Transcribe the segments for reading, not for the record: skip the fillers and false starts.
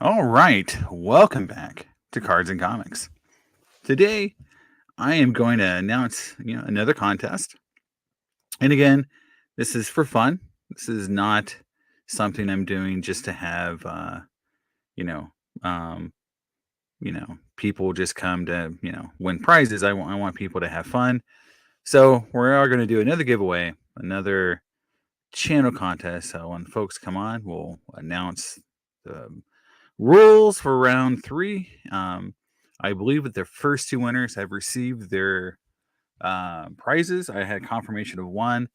All right, welcome back to Cards and Comics. Today, I am going to announce another contest. And again, this is for fun. This is not something I'm doing just to have you know um, people just come to win prizes. I want people to have fun. So we are going to do another giveaway, another channel contest. So when folks come on, we'll announce the rules for round three. I believe that the first two winners have received their prizes. I had confirmation of one,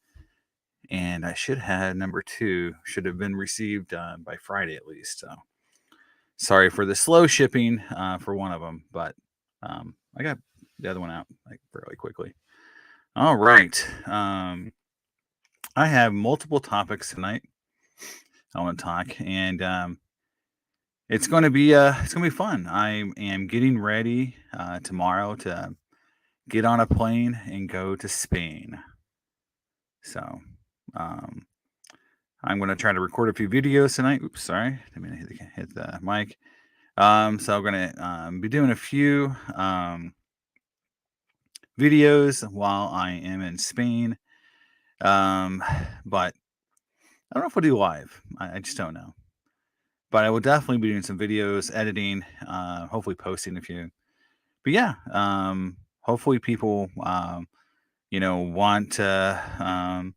and I should have number two should have been received by Friday at least. So sorry for the slow shipping for one of them, but I got the other one out like fairly quickly. All right. I have multiple topics tonight I want to talk, and it's going to be fun. I am getting ready tomorrow to get on a plane and go to Spain. So um, I'm going to try to record a few videos tonight. Oops, sorry, I mean hit the mic. So I'm going to be doing a few videos while I am in Spain. But I don't know if we'll do live. I just don't know. But I will definitely be doing some videos, editing, hopefully posting a few. But yeah, hopefully people want to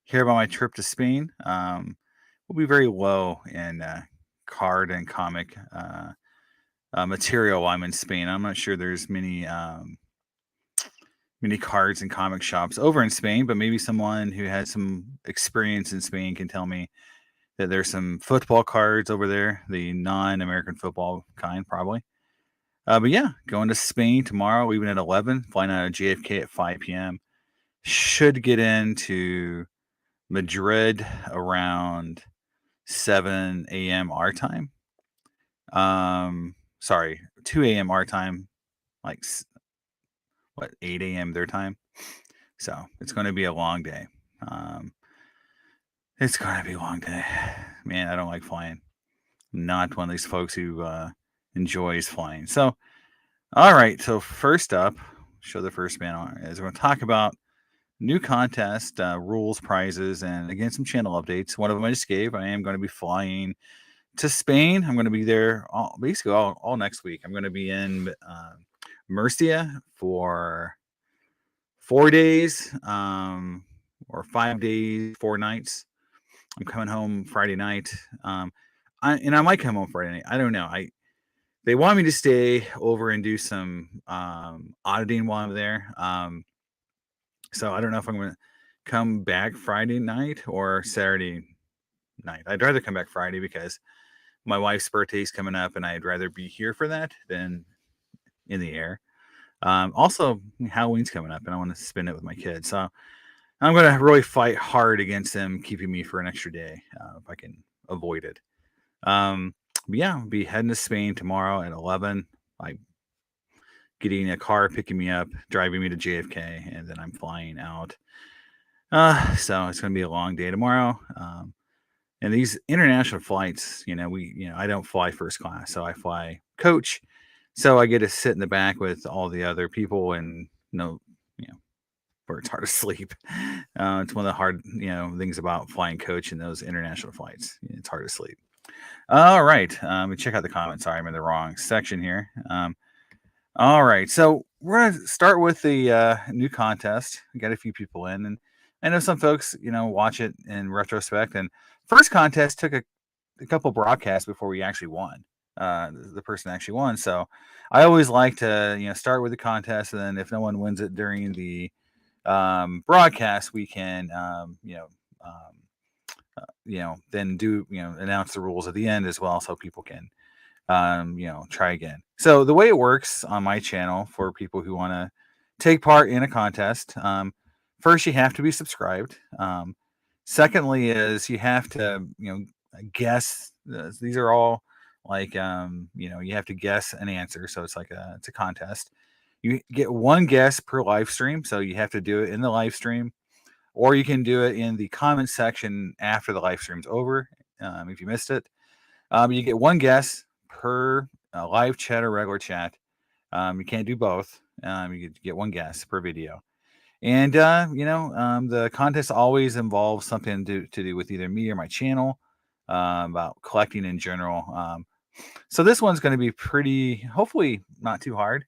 hear about my trip to Spain. Will be very low in card and comic material while I'm in Spain. I'm not sure there's many cards and comic shops over in Spain, but maybe someone who has some experience in Spain can tell me that there's some football cards over there, the non-American football kind, probably. But yeah, going to Spain tomorrow, leaving at 11, flying out of JFK at 5 p.m. Should get into Madrid around 7 a.m. our time. Sorry, 2 a.m. our time, like 8 a.m. their time. So it's going to be a long day. It's going to be a long day. Man, I don't like flying. I'm not one of these folks who enjoys flying. So, all right. So first up, show the first man on is we're going to talk about new contest rules, prizes, and again some channel updates. One of them I just gave. I am going to be flying to Spain. I'm going to be there basically all next week. I'm going to be in Murcia for 4 days or 5 days, 4 nights. I'm coming home Friday night. I might come home Friday night. I don't know. They want me to stay over and do some auditing while I'm there. So I don't know if I'm going to come back Friday night or Saturday night. I'd rather come back Friday because my wife's birthday is coming up, and I'd rather be here for that than in the air. Also, Halloween's coming up, and I want to spend it with my kids. So I'm going to really fight hard against them keeping me for an extra day if I can avoid it. But yeah, I'll be heading to Spain tomorrow at 11. Like getting a car, picking me up, driving me to JFK, and then I'm flying out. So it's going to be a long day tomorrow. And these international flights, I don't fly first class, so I fly coach. So I get to sit in the back with all the other people, and where it's hard to sleep. It's one of the hard, things about flying coach in those international flights. It's hard to sleep. All right, let me check out the comments. Sorry, I'm in the wrong section here. All right, so we're gonna start with the new contest. We got a few people in, and I know some folks, watch it in retrospect. And first contest took a couple broadcasts before we actually won. The person actually won. So I always like to, start with the contest, and then if no one wins it during the broadcast, we can, then do, announce the rules at the end as well, so people can try again. So the way it works on my channel for people who want to take part in a contest, first you have to be subscribed. Secondly is you have to, guess. These are all like, you have to guess an answer. So it's like it's a contest. You get one guess per live stream. So you have to do it in the live stream, or you can do it in the comment section after the live stream's over. If you missed it, you get one guess per live chat or regular chat. You can't do both. You get one guest per video. And the contest always involves something to do with either me or my channel, about collecting in general. So this one's going to be pretty, hopefully not too hard.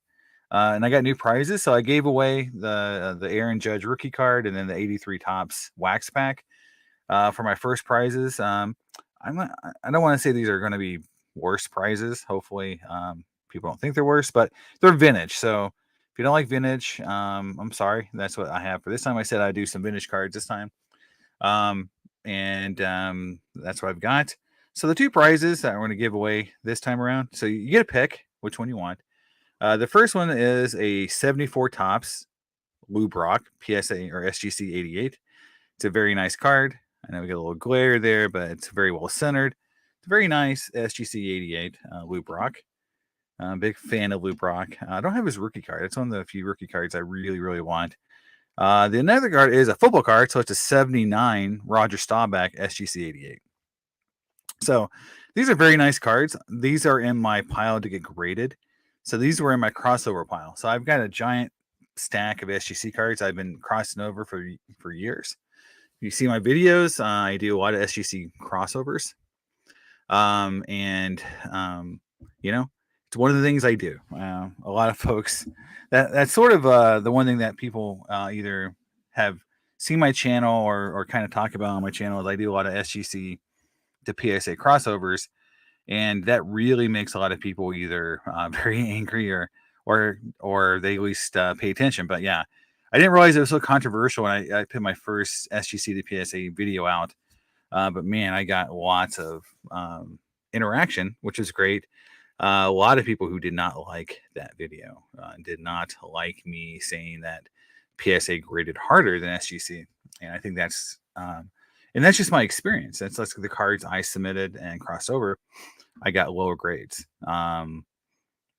And I got new prizes, so I gave away the Aaron Judge rookie card and then the 83 Tops wax pack for my first prizes. I don't want to say these are going to be worse prizes. Hopefully, people don't think they're worse, but they're vintage. So if you don't like vintage, I'm sorry. That's what I have for this time. I said I'd do some vintage cards this time, and that's what I've got. So the two prizes that I'm going to give away this time around. So you get a pick which one you want. The first one is a 74 Tops Lou Brock PSA or SGC 88. It's a very nice card. I know we get a little glare there, but it's very well centered. It's a very nice SGC 88 Lou Brock. Big fan of Lou Brock. I don't have his rookie card. It's one of the few rookie cards I really, really want. The another card is a football card, so it's a 79 Roger Staubach SGC 88. So these are very nice cards. These are in my pile to get graded. So these were in my crossover pile. So I've got a giant stack of SGC cards I've been crossing over for years. You see my videos, I do a lot of SGC crossovers. It's one of the things I do. A lot of folks, that's sort of the one thing that people either have seen my channel or kind of talk about on my channel is I do a lot of SGC to PSA crossovers. And that really makes a lot of people either very angry or they at least pay attention. But yeah, I didn't realize it was so controversial when I put my first SGC to PSA video out. But man, I got lots of interaction, which is great. A lot of people who did not like that video did not like me saying that PSA graded harder than SGC. And I think that's just my experience. That's the cards I submitted and crossed over. I got lower grades, and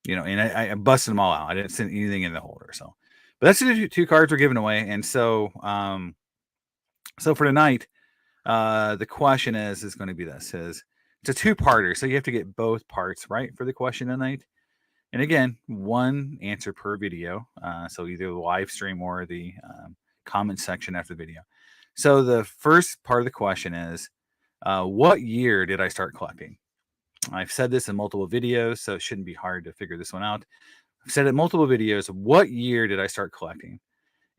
I busted them all out. I didn't send anything in the holder. So, but that's the two cards we're giving away. And so, so for tonight, the question is going to be this: it's a two-parter, so you have to get both parts right for the question tonight. And again, one answer per video. So either the live stream or the comment section after the video. So the first part of the question is, what year did I start collecting? I've said this in multiple videos, so it shouldn't be hard to figure this one out. I've said it in multiple videos. What year did I start collecting?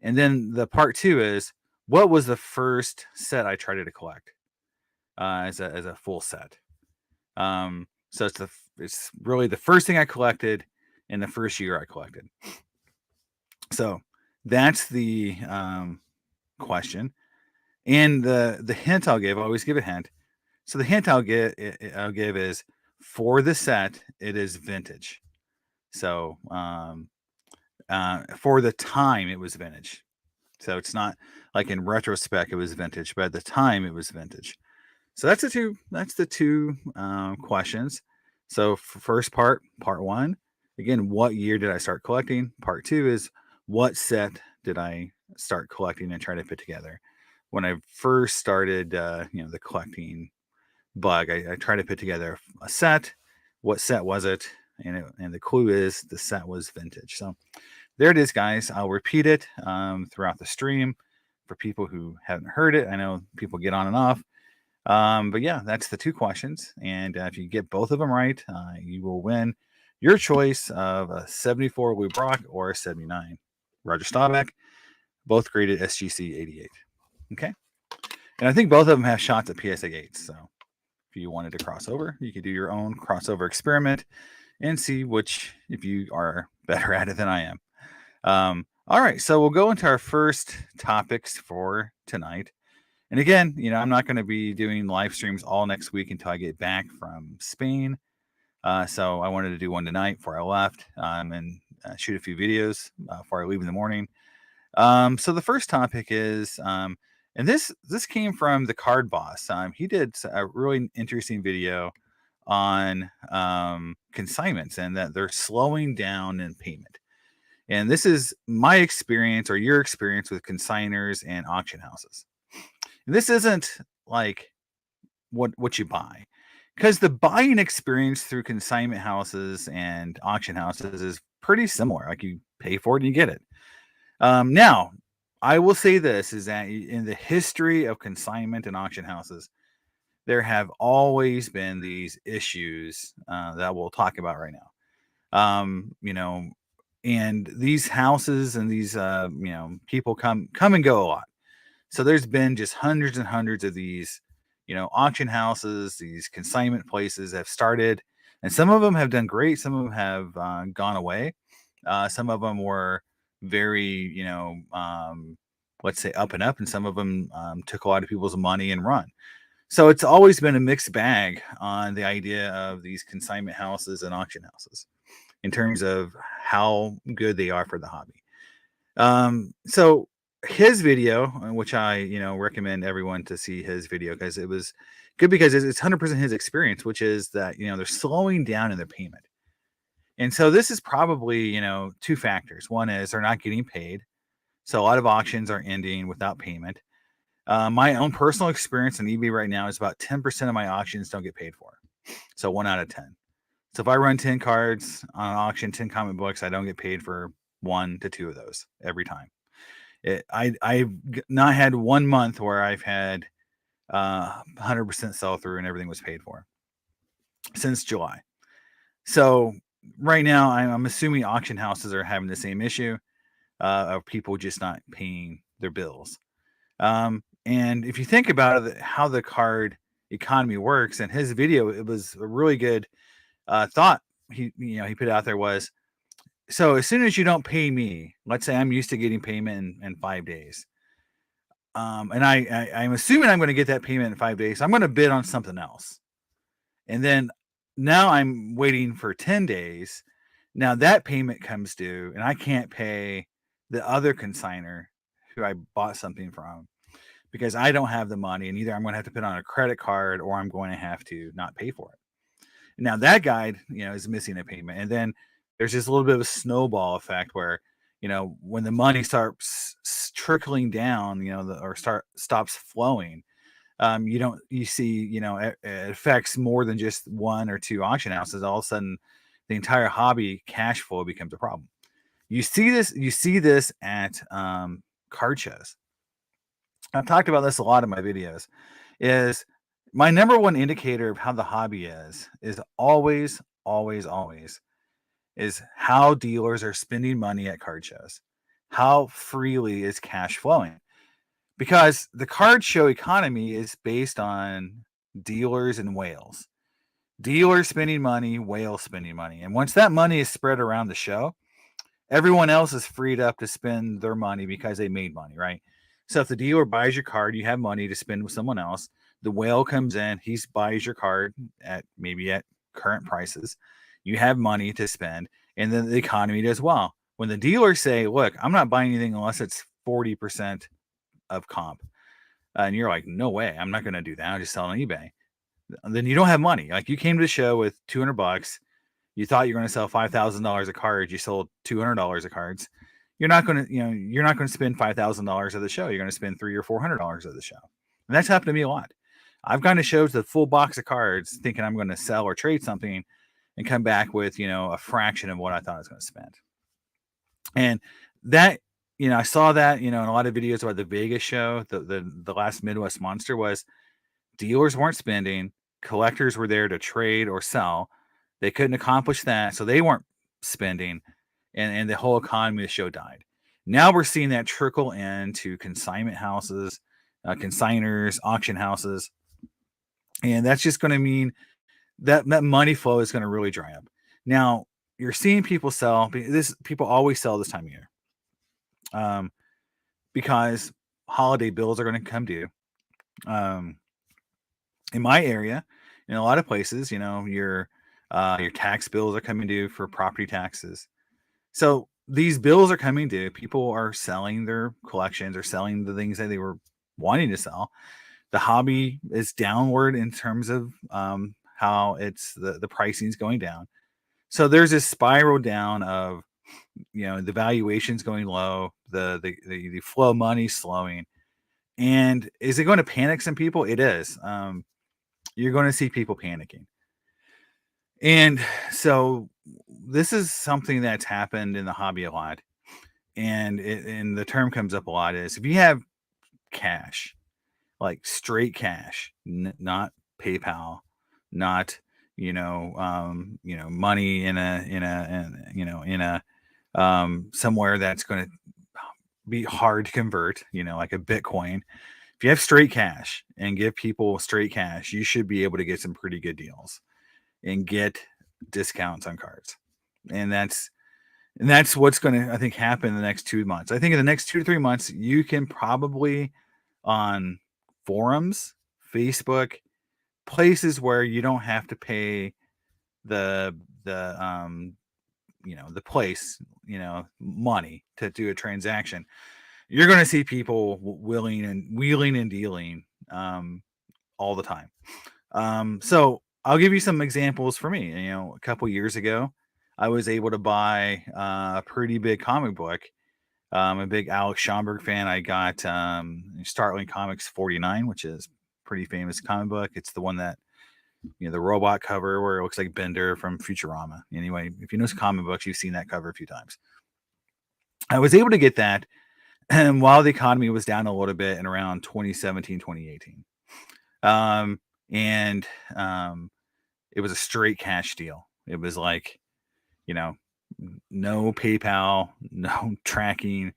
And then the part two is, what was the first set I tried to collect as a full set? So it's really the first thing I collected in the first year I collected. So that's the question. And the hint I'll give, I always give a hint. So the hint I'll give is, for the set, it is vintage. So for the time, it was vintage. So it's not like in retrospect it was vintage, but at the time it was vintage. So that's the two questions. So first part one, again, what year did I start collecting? Part two is, what set did I start collecting and try to put together? When I first started, the collecting bug, I tried to put together a set. What set was it? And the clue is the set was vintage. So there it is, guys. I'll repeat it throughout the stream for people who haven't heard it. I know people get on and off. But yeah, that's the two questions. And if you get both of them right, you will win your choice of a 74 Lou Brock or a 79 Roger Staubach, both graded SGC 88. Okay. And I think both of them have shots at PSA 8. So if you wanted to cross over, you could do your own crossover experiment and see if you are better at it than I am. All right. So we'll go into our first topics for tonight. And again, I'm not going to be doing live streams all next week until I get back from Spain. So I wanted to do one tonight before I left and shoot a few videos before I leave in the morning. So the first topic is, and this came from the Card Boss. He did a really interesting video on consignments and that they're slowing down in payment. And this is my experience or your experience with consigners and auction houses. And this isn't like what you buy. because the buying experience through consignment houses and auction houses is pretty similar. Like you pay for it and you get it. Now, I will say this is that in the history of consignment and auction houses, there have always been these issues that we'll talk about right now. You know, and these houses and these people come and go a lot. So there's been just hundreds and hundreds of these, auction houses, these consignment places have started, and some of them have done great. Some of them have gone away. Some of them were very, let's say up and up, and some of them took a lot of people's money and run. So it's always been a mixed bag on the idea of these consignment houses and auction houses in terms of how good they are for the hobby. So his video, which I, recommend everyone to see his video because it was good because it's 100% his experience, which is that, they're slowing down in their payment. And so this is probably, two factors. One is they're not getting paid. So a lot of auctions are ending without payment. My own personal experience on eBay right now is about 10% of my auctions don't get paid for. So 1 out of 10. So if I run 10 cards on an auction, 10 comic books, I don't get paid for 1 to 2 of those every time. I've not had 1 month where I've had 100% sell through and everything was paid for since July. So right now, I'm assuming auction houses are having the same issue of people just not paying their bills. And if you think about it, how the card economy works, and his video, it was a really good thought he put out there was, so as soon as you don't pay me, let's say I'm used to getting payment in 5 days. And I'm assuming I'm going to get that payment in 5 days. I'm going to bid on something else. And then now I'm waiting for 10 days. Now that payment comes due and I can't pay the other consignor who I bought something from because I don't have the money, and either I'm going to have to put on a credit card or I'm going to have to not pay for it. Now that guy, is missing a payment. And then there's just a little bit of a snowball effect where, when the money starts trickling down, stops flowing, you see, it affects more than just 1 or 2 auction houses. All of a sudden, the entire hobby cash flow becomes a problem. You see this at card shows. I've talked about this a lot in my videos. Is my number one indicator of how the hobby is always, always, always is how dealers are spending money at card shows. How freely is cash flowing? Because the card show economy is based on dealers and whales. Dealers spending money, whales spending money. And once that money is spread around the show, everyone else is freed up to spend their money because they made money, right? So if the dealer buys your card, you have money to spend with someone else. The whale comes in, he buys your card at current prices. You have money to spend, and then the economy does well. When the dealers say, look, I'm not buying anything unless it's 40% of comp, and you're like, no way, I'm not going to do that. I'll just sell on eBay. Then you don't have money. Like you came to the show with $200. You thought you were going to sell $5,000 of cards. You sold $200 of cards. You're not going to spend $5,000 of the show. You're going to spend $300 or $400 of the show. And that's happened to me a lot. I've gone to shows with a full box of cards thinking I'm going to sell or trade something and come back with, a fraction of what I thought I was going to spend. And that, I saw that, in a lot of videos about the Vegas show, the last Midwest Monster was dealers weren't spending, collectors were there to trade or sell. They couldn't accomplish that, so they weren't spending, and the whole economy of the show died. Now we're seeing that trickle into consignment houses, consigners, auction houses, and that's just going to mean that money flow is going to really dry up. Now you're seeing people sell. People always sell this time of year, because holiday bills are going to come due. In my area, in a lot of places, your tax bills are coming due for property taxes. So these bills are coming due. People are selling their collections or selling the things that they were wanting to sell. The hobby is downward in terms of how it's the pricing is going down. So there's this spiral down of, the valuations going low, the flow of money slowing. And is it going to panic some people? It is. you're going to see people panicking. And so this is something that's happened in the hobby a lot. And the term comes up a lot is if you have cash, like straight cash, not PayPal, not money in a somewhere that's going to be hard to convert, like a Bitcoin. If you have straight cash and give people straight cash, you should be able to get some pretty good deals and get discounts on cards. And that's what's going to, I think, happen in the next 2 months. I think in the next 2 to 3 months, you can probably on forums, Facebook, places where you don't have to pay the the place, money to do a transaction. You're going to see people willing and wheeling and dealing all the time. So I'll give you some examples for me. A couple years ago, I was able to buy a pretty big comic book. I'm a big Alex Schomburg fan. I got Startling Comics 49, which is a pretty famous comic book. It's the one that, the robot cover where it looks like Bender from Futurama. Anyway, if you know comic books, you've seen that cover a few times. I was able to get that and while the economy was down a little bit in around 2017, 2018. And it was a straight cash deal. It was like, no PayPal, no tracking,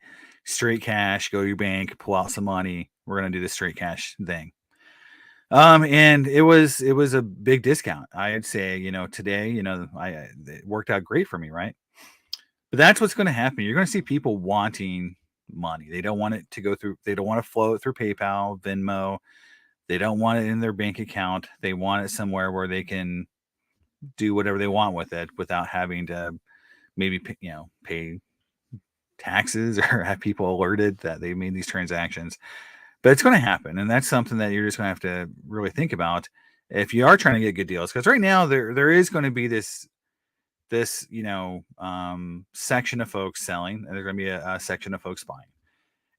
straight cash, go to your bank, pull out some money. We're going to do the straight cash thing. And it was a big discount. I'd say, today, it worked out great for me, right? But that's what's going to happen. You're going to see people wanting money. They don't want it to go through. They don't want to flow it through PayPal, Venmo. They don't want it in their bank account. They want it somewhere where they can do whatever they want with it without having to maybe, pay taxes or have people alerted that they made these transactions. But it's going to happen. And that's something that you're just going to have to really think about if you are trying to get good deals. Because right now there is going to be this section of folks selling, and there's going to be a section of folks buying.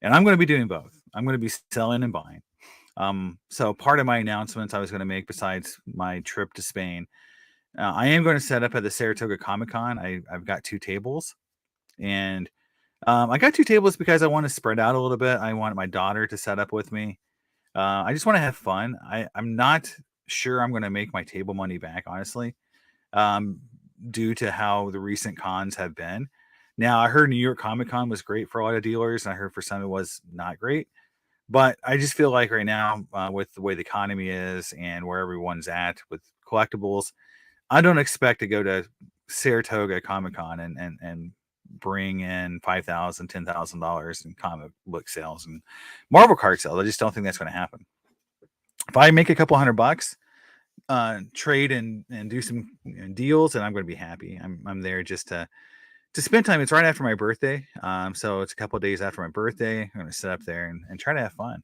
And I'm going to be doing both. I'm going to be selling and buying. So part of my announcements I was going to make, besides my trip to Spain, I am going to set up at the Saratoga Comic Con. I've got 2 tables, and I got 2 tables because I want to spread out a little bit. I want my daughter to set up with me. I just want to have fun. I'm not sure I'm going to make my table money back, honestly, due to how the recent cons have been. Now, I heard New York Comic Con was great for a lot of dealers, and I heard for some it was not great. But I just feel like right now, with the way the economy is and where everyone's at with collectibles, I don't expect to go to Saratoga Comic Con and bring in $5,000, $10,000 in comic book sales and Marvel card sales. I just don't think that's going to happen. If I make a couple $100, trade and do some deals, and I'm going to be happy. I'm there just to spend time. It's right after my birthday, so it's a couple of days after my birthday. I'm going to sit up there and try to have fun.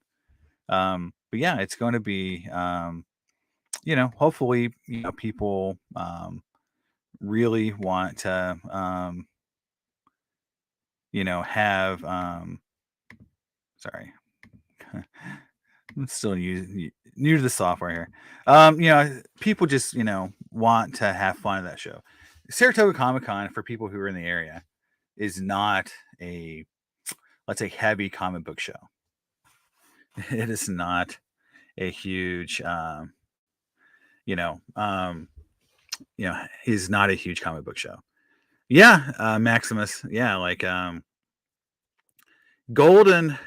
But yeah, it's going to be hopefully people really want to have sorry. I'm still new to the software here. People just, want to have fun at that show. Saratoga Comic Con, for people who are in the area, is not a, let's say, heavy comic book show. It is not a huge, is not a huge comic book show. Yeah, Maximus. Yeah, like Golden.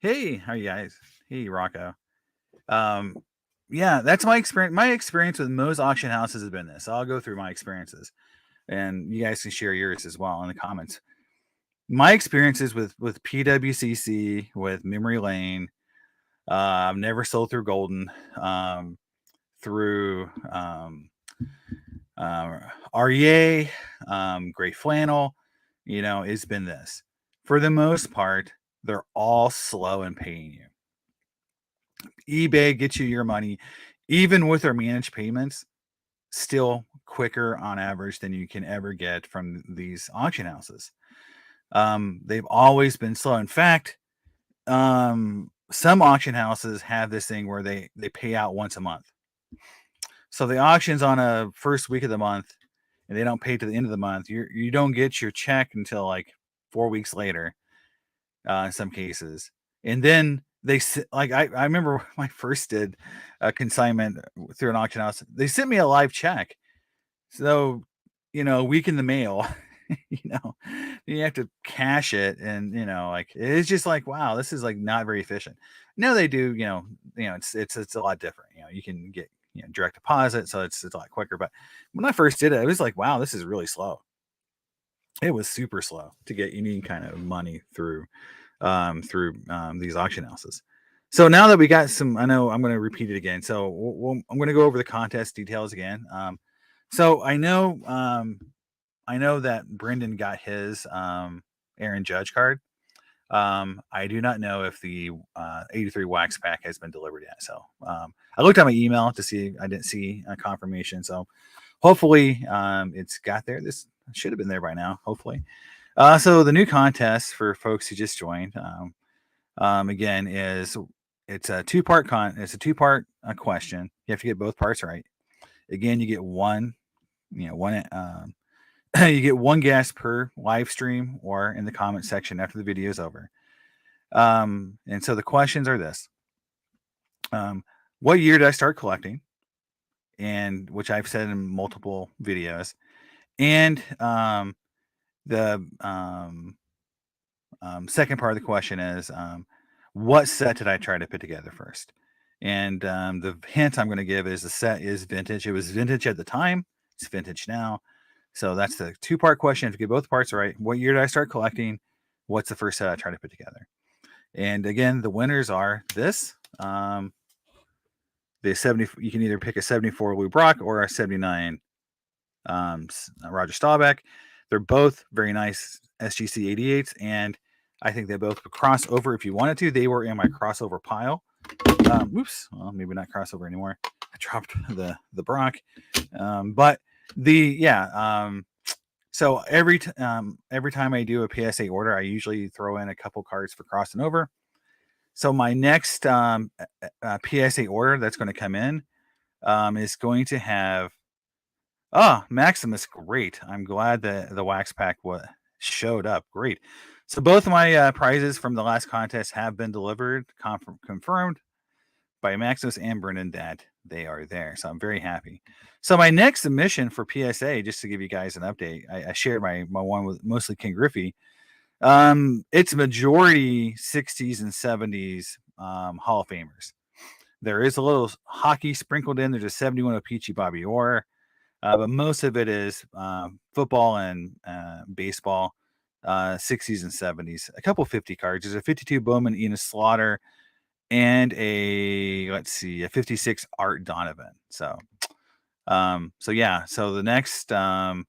Hey, how are you guys? Hey, Rocco. Yeah, that's my experience. My experience with most auction houses has been this. I'll go through my experiences, and you guys can share yours as well in the comments. My experiences with PWCC, with Memory Lane. I've never sold through Golden. Through REA, Gray Flannel, it's been this. For the most part, they're all slow in paying you. eBay gets you your money, even with their managed payments, still quicker on average than you can ever get from these auction houses. They've always been slow. In fact, some auction houses have this thing where they pay out once a month. So the auction's on a first week of the month, and they don't pay to the end of the month. You don't get your check until like 4 weeks later, in some cases. And then like I remember when I first did a consignment through an auction house. They sent me a live check, so a week in the mail. you know, you have to cash it, and like it's just like wow, this is like not very efficient. No, they do. It's a lot different. You can get direct deposit, so it's a lot quicker. But when I first did it, it was like wow, this is really slow. It was super slow to get any kind of money through these auction houses. So now that we got some, I know I'm going to repeat it again. So I'm going to go over the contest details again. So I know that Brendan got his Aaron Judge card. I do not know if the 83 wax pack has been delivered yet. So I looked at my email to see. I didn't see a confirmation. So hopefully it's got there. This should have been there by now. Hopefully. So the new contest for folks who just joined, again, it's a two-part question. You have to get both parts right. Again, you get one, you get one guess per live stream or in the comment section after the video is over. And so the questions are this: what year did I start collecting? And which I've said in multiple videos. And the second part of the question is what set did I try to put together first? And the hint I'm going to give is the set is vintage. It was vintage at the time. It's vintage now. So that's the two-part question. If you get both parts right, what year did I start collecting? What's the first set I tried to put together? And again, the winners are this. The 70. You can either pick a 74 Lou Brock or a 79 Roger Staubach. They're both very nice SGC 88s, and I think they both would cross over if you wanted to. They were in my crossover pile. Oops. Well, maybe not crossover anymore. I dropped the Brock. But so every time I do a PSA order, I usually throw in a couple cards for crossing over. So my next PSA order that's going to come in is going to have Maximus. Great. I'm glad that the wax pack showed up. Great. So both of my prizes from the last contest have been delivered, confirmed by Maximus and Brennan that they are there. So I'm very happy. So my next submission for PSA, just to give you guys an update, I shared my one with mostly King Griffey. It's majority 60s and 70s Hall of Famers. There is a little hockey sprinkled in. There's a 71 Peachy Bobby Orr. But most of it is football and baseball, 60s and 70s. A couple 50 cards. There's a 52 Bowman Enos Slaughter and a 56 Art Donovan. So yeah. So the next sub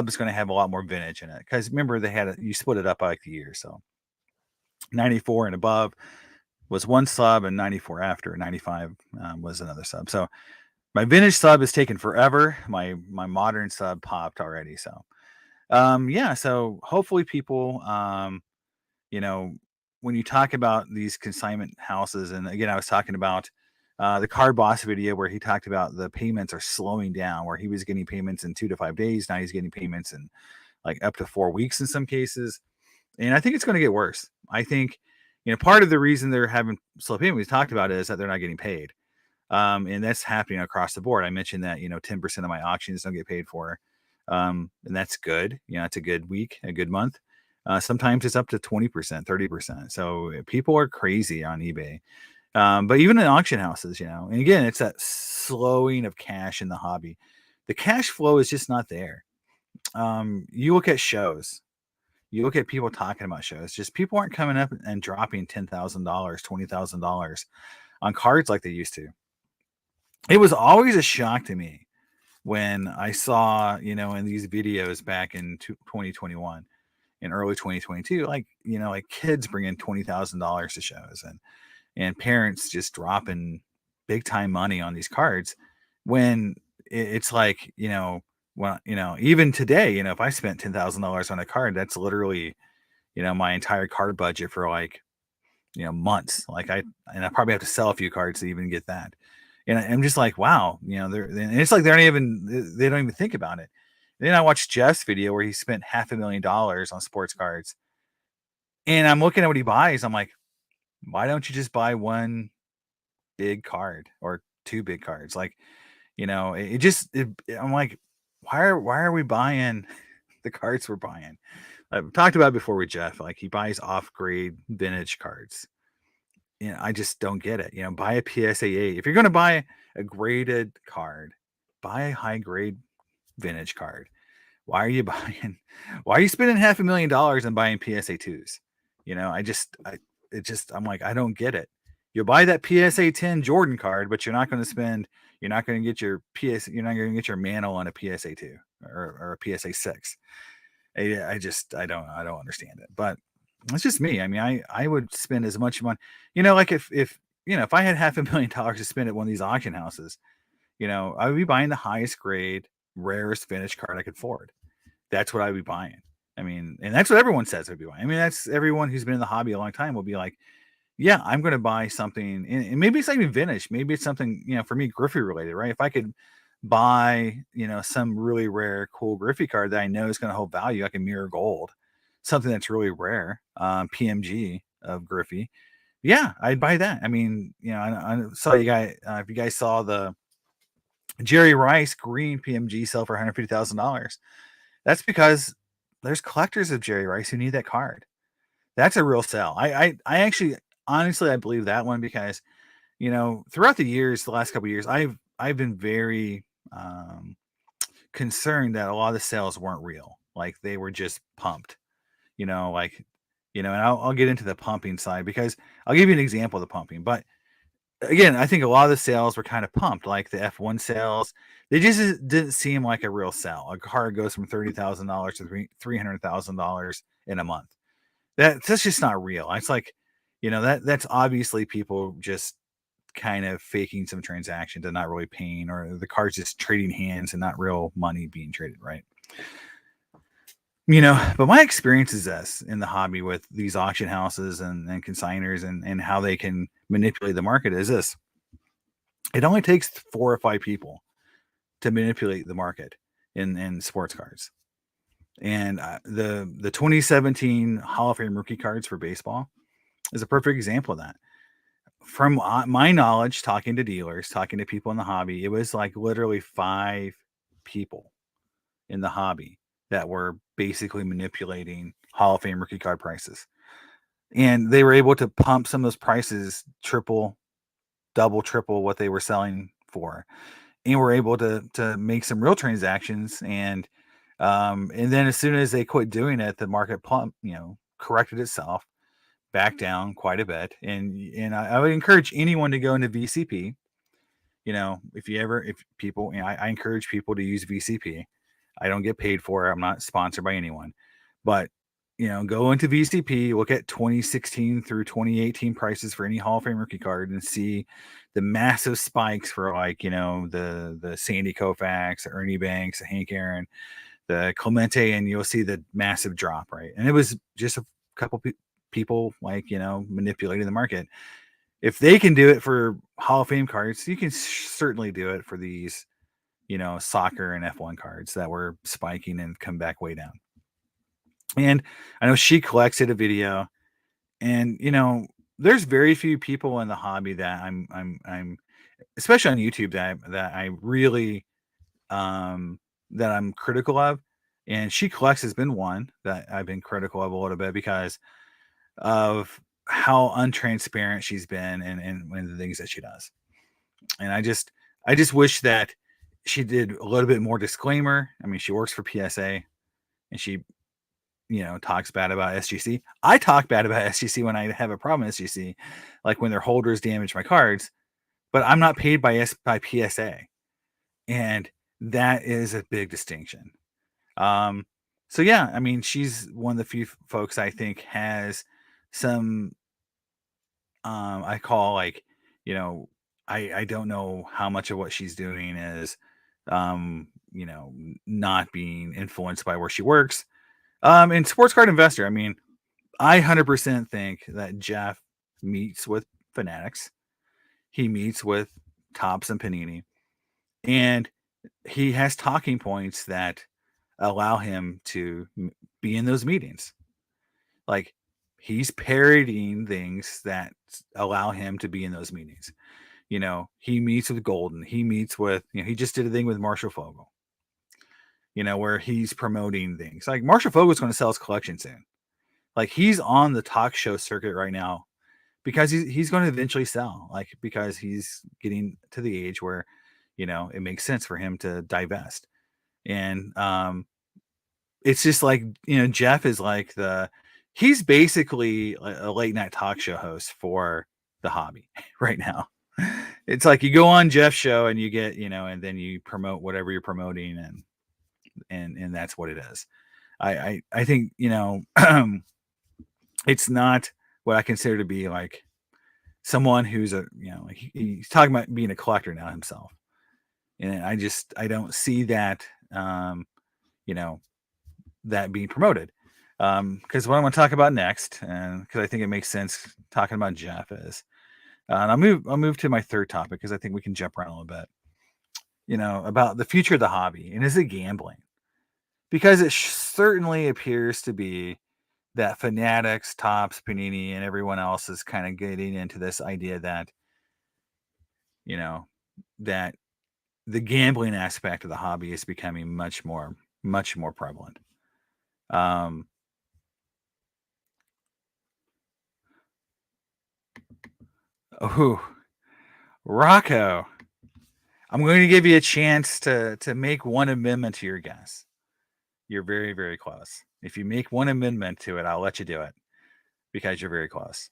is going to have a lot more vintage in it because remember you split it up by like the year. So 94 and above was one sub, and 94 after. 95 was another sub. So my vintage sub is taken forever. My modern sub popped already. So yeah. So hopefully people when you talk about these consignment houses, and again I was talking about the Card Boss video where he talked about the payments are slowing down, where he was getting payments in 2 to 5 days. Now he's getting payments in like up to 4 weeks in some cases. And I think it's going to get worse. I think, part of the reason they're having slow payment we talked about is that they're not getting paid. And that's happening across the board. I mentioned that, 10% of my auctions don't get paid for. And that's good. It's a good week, a good month. Sometimes it's up to 20%, 30%. So people are crazy on eBay. But even in auction houses, and again, it's that slowing of cash in the hobby. The cash flow is just not there. You look at shows. You look at people talking about shows, just people aren't coming up and dropping $10,000, $20,000 on cards like they used to. It was always a shock to me when I saw, in these videos back in 2021, in early 2022, like kids bringing $20,000 to shows and parents just dropping big time money on these cards when it's like, well, even today, if I spent $10,000 on a card, that's literally, my entire card budget for like, months. Like I probably have to sell a few cards to even get that. And I'm just like, wow, and it's like they don't even think about it. Then I watched Jeff's video where he spent $500,000 on sports cards. And I'm looking at what he buys. I'm like, why don't you just buy one big card or two big cards? Like, I'm like, why are we buying the cards we're buying? I've talked about it before with Jeff. Like, he buys off grade vintage cards. I just don't get it. Buy a PSA 8. If you're going to buy a graded card, buy a high grade vintage card. Why are you buying? Why are you spending $500,000 on buying PSA 2s? I'm like, I don't get it. You'll buy that PSA 10 Jordan card, but you're not going to get your you're not going to get your mantle on a PSA 2 or a PSA 6. I don't understand it, but it's just me. I mean, I would spend as much money, like if I had $500,000 to spend at one of these auction houses, I would be buying the highest grade, rarest vintage card I could afford. That's what I'd be buying. I mean, and that's what everyone says I'd be buying. I mean, that's everyone who's been in the hobby a long time will be like, yeah, I'm going to buy something, and maybe it's not even vintage. Maybe it's something, for me, Griffey related, right? If I could buy, some really rare, cool Griffey card that I know is going to hold value, like a mirror gold, something that's really rare, PMG of Griffey. Yeah, I'd buy that. I mean, I saw you guys, if you guys saw the Jerry Rice green PMG sell for $150,000, that's because there's collectors of Jerry Rice who need that card. That's a real sell. I actually, honestly, I believe that one because, throughout the years, the last couple of years, I've been very concerned that a lot of the sales weren't real. Like they were just pumped, and I'll get into the pumping side because I'll give you an example of the pumping. But again, I think a lot of the sales were kind of pumped, like the F1 sales. They just didn't seem like a real sell. A card goes from $30,000 to $300,000 in a month. That's just not real. It's like, that's obviously people just kind of faking some transactions and not really paying, or the card's just trading hands and not real money being traded, right? But my experience is this in the hobby with these auction houses and consigners and how they can manipulate the market is this. It only takes 4 or 5 people to manipulate the market in sports cards. And the 2017 Hall of Fame rookie cards for baseball is a perfect example of that. From my knowledge, talking to dealers, talking to people in the hobby, it was like literally 5 people in the hobby that were basically manipulating Hall of Fame rookie card prices. And they were able to pump some of those prices double, triple what they were selling for. And were able to make some real transactions. And then as soon as they quit doing it, the market corrected itself back down quite a bit. And I would encourage anyone to go into VCP. If people, I encourage people to use VCP. I don't get paid for it. I'm not sponsored by anyone, but go into VCP, look at 2016 through 2018 prices for any Hall of Fame rookie card and see the massive spikes for like, the Sandy Koufax, the Ernie Banks, the Hank Aaron, the Clemente, and you'll see the massive drop, right? And it was just a couple people like, manipulating the market. If they can do it for Hall of Fame cards, you can certainly do it for these, soccer and F1 cards that were spiking and come back way down. And I know She Collects did a video, and there's very few people in the hobby that I'm especially on YouTube that I really that I'm critical of. And She Collects has been one that I've been critical of a little bit because of how untransparent she's been and the things that she does. And I just wish that she did a little bit more disclaimer. I mean, she works for PSA and she, talks bad about SGC. I talk bad about SGC when I have a problem with SGC, like when their holders damage my cards, but I'm not paid by PSA. And that is a big distinction. So yeah, I mean, she's one of the few folks I think has some, I call like, I don't know how much of what she's doing is, not being influenced by where she works. And Sports Card Investor, I mean, I 100% think that Jeff meets with fanatics. He meets with Tops and Panini, and he has talking points that allow him to be in those meetings. Like, he's parodying things that allow him to be in those meetings. He meets with Golden. He meets with, he just did a thing with Marshall Fogel, where he's promoting things. Like, Marshall Fogel's going to sell his collection soon. Like, he's on the talk show circuit right now because he's going to eventually sell, like, because he's getting to the age where, it makes sense for him to divest. And it's just like, Jeff is like he's basically a late night talk show host for the hobby right now. It's like you go on Jeff's show and you get, and then you promote whatever you're promoting, and that's what it is. I think, it's not what I consider to be like someone who's like he's talking about being a collector now himself. And I don't see that, you know, that being promoted. Because what I'm going to talk about next, and because I think it makes sense talking about Jeff is, and I'll move to my third topic because I think we can jump around a little bit. About the future of the hobby, and is it gambling? Because it certainly appears to be that Fanatics, Tops, Panini, and everyone else is kind of getting into this idea that, you know, that the gambling aspect of the hobby is becoming much more prevalent. Um, oh, Rocco, I'm going to give you a chance to make one amendment to your guess. You're very, very close. If you make one amendment to it, I'll let you do it because you're very close.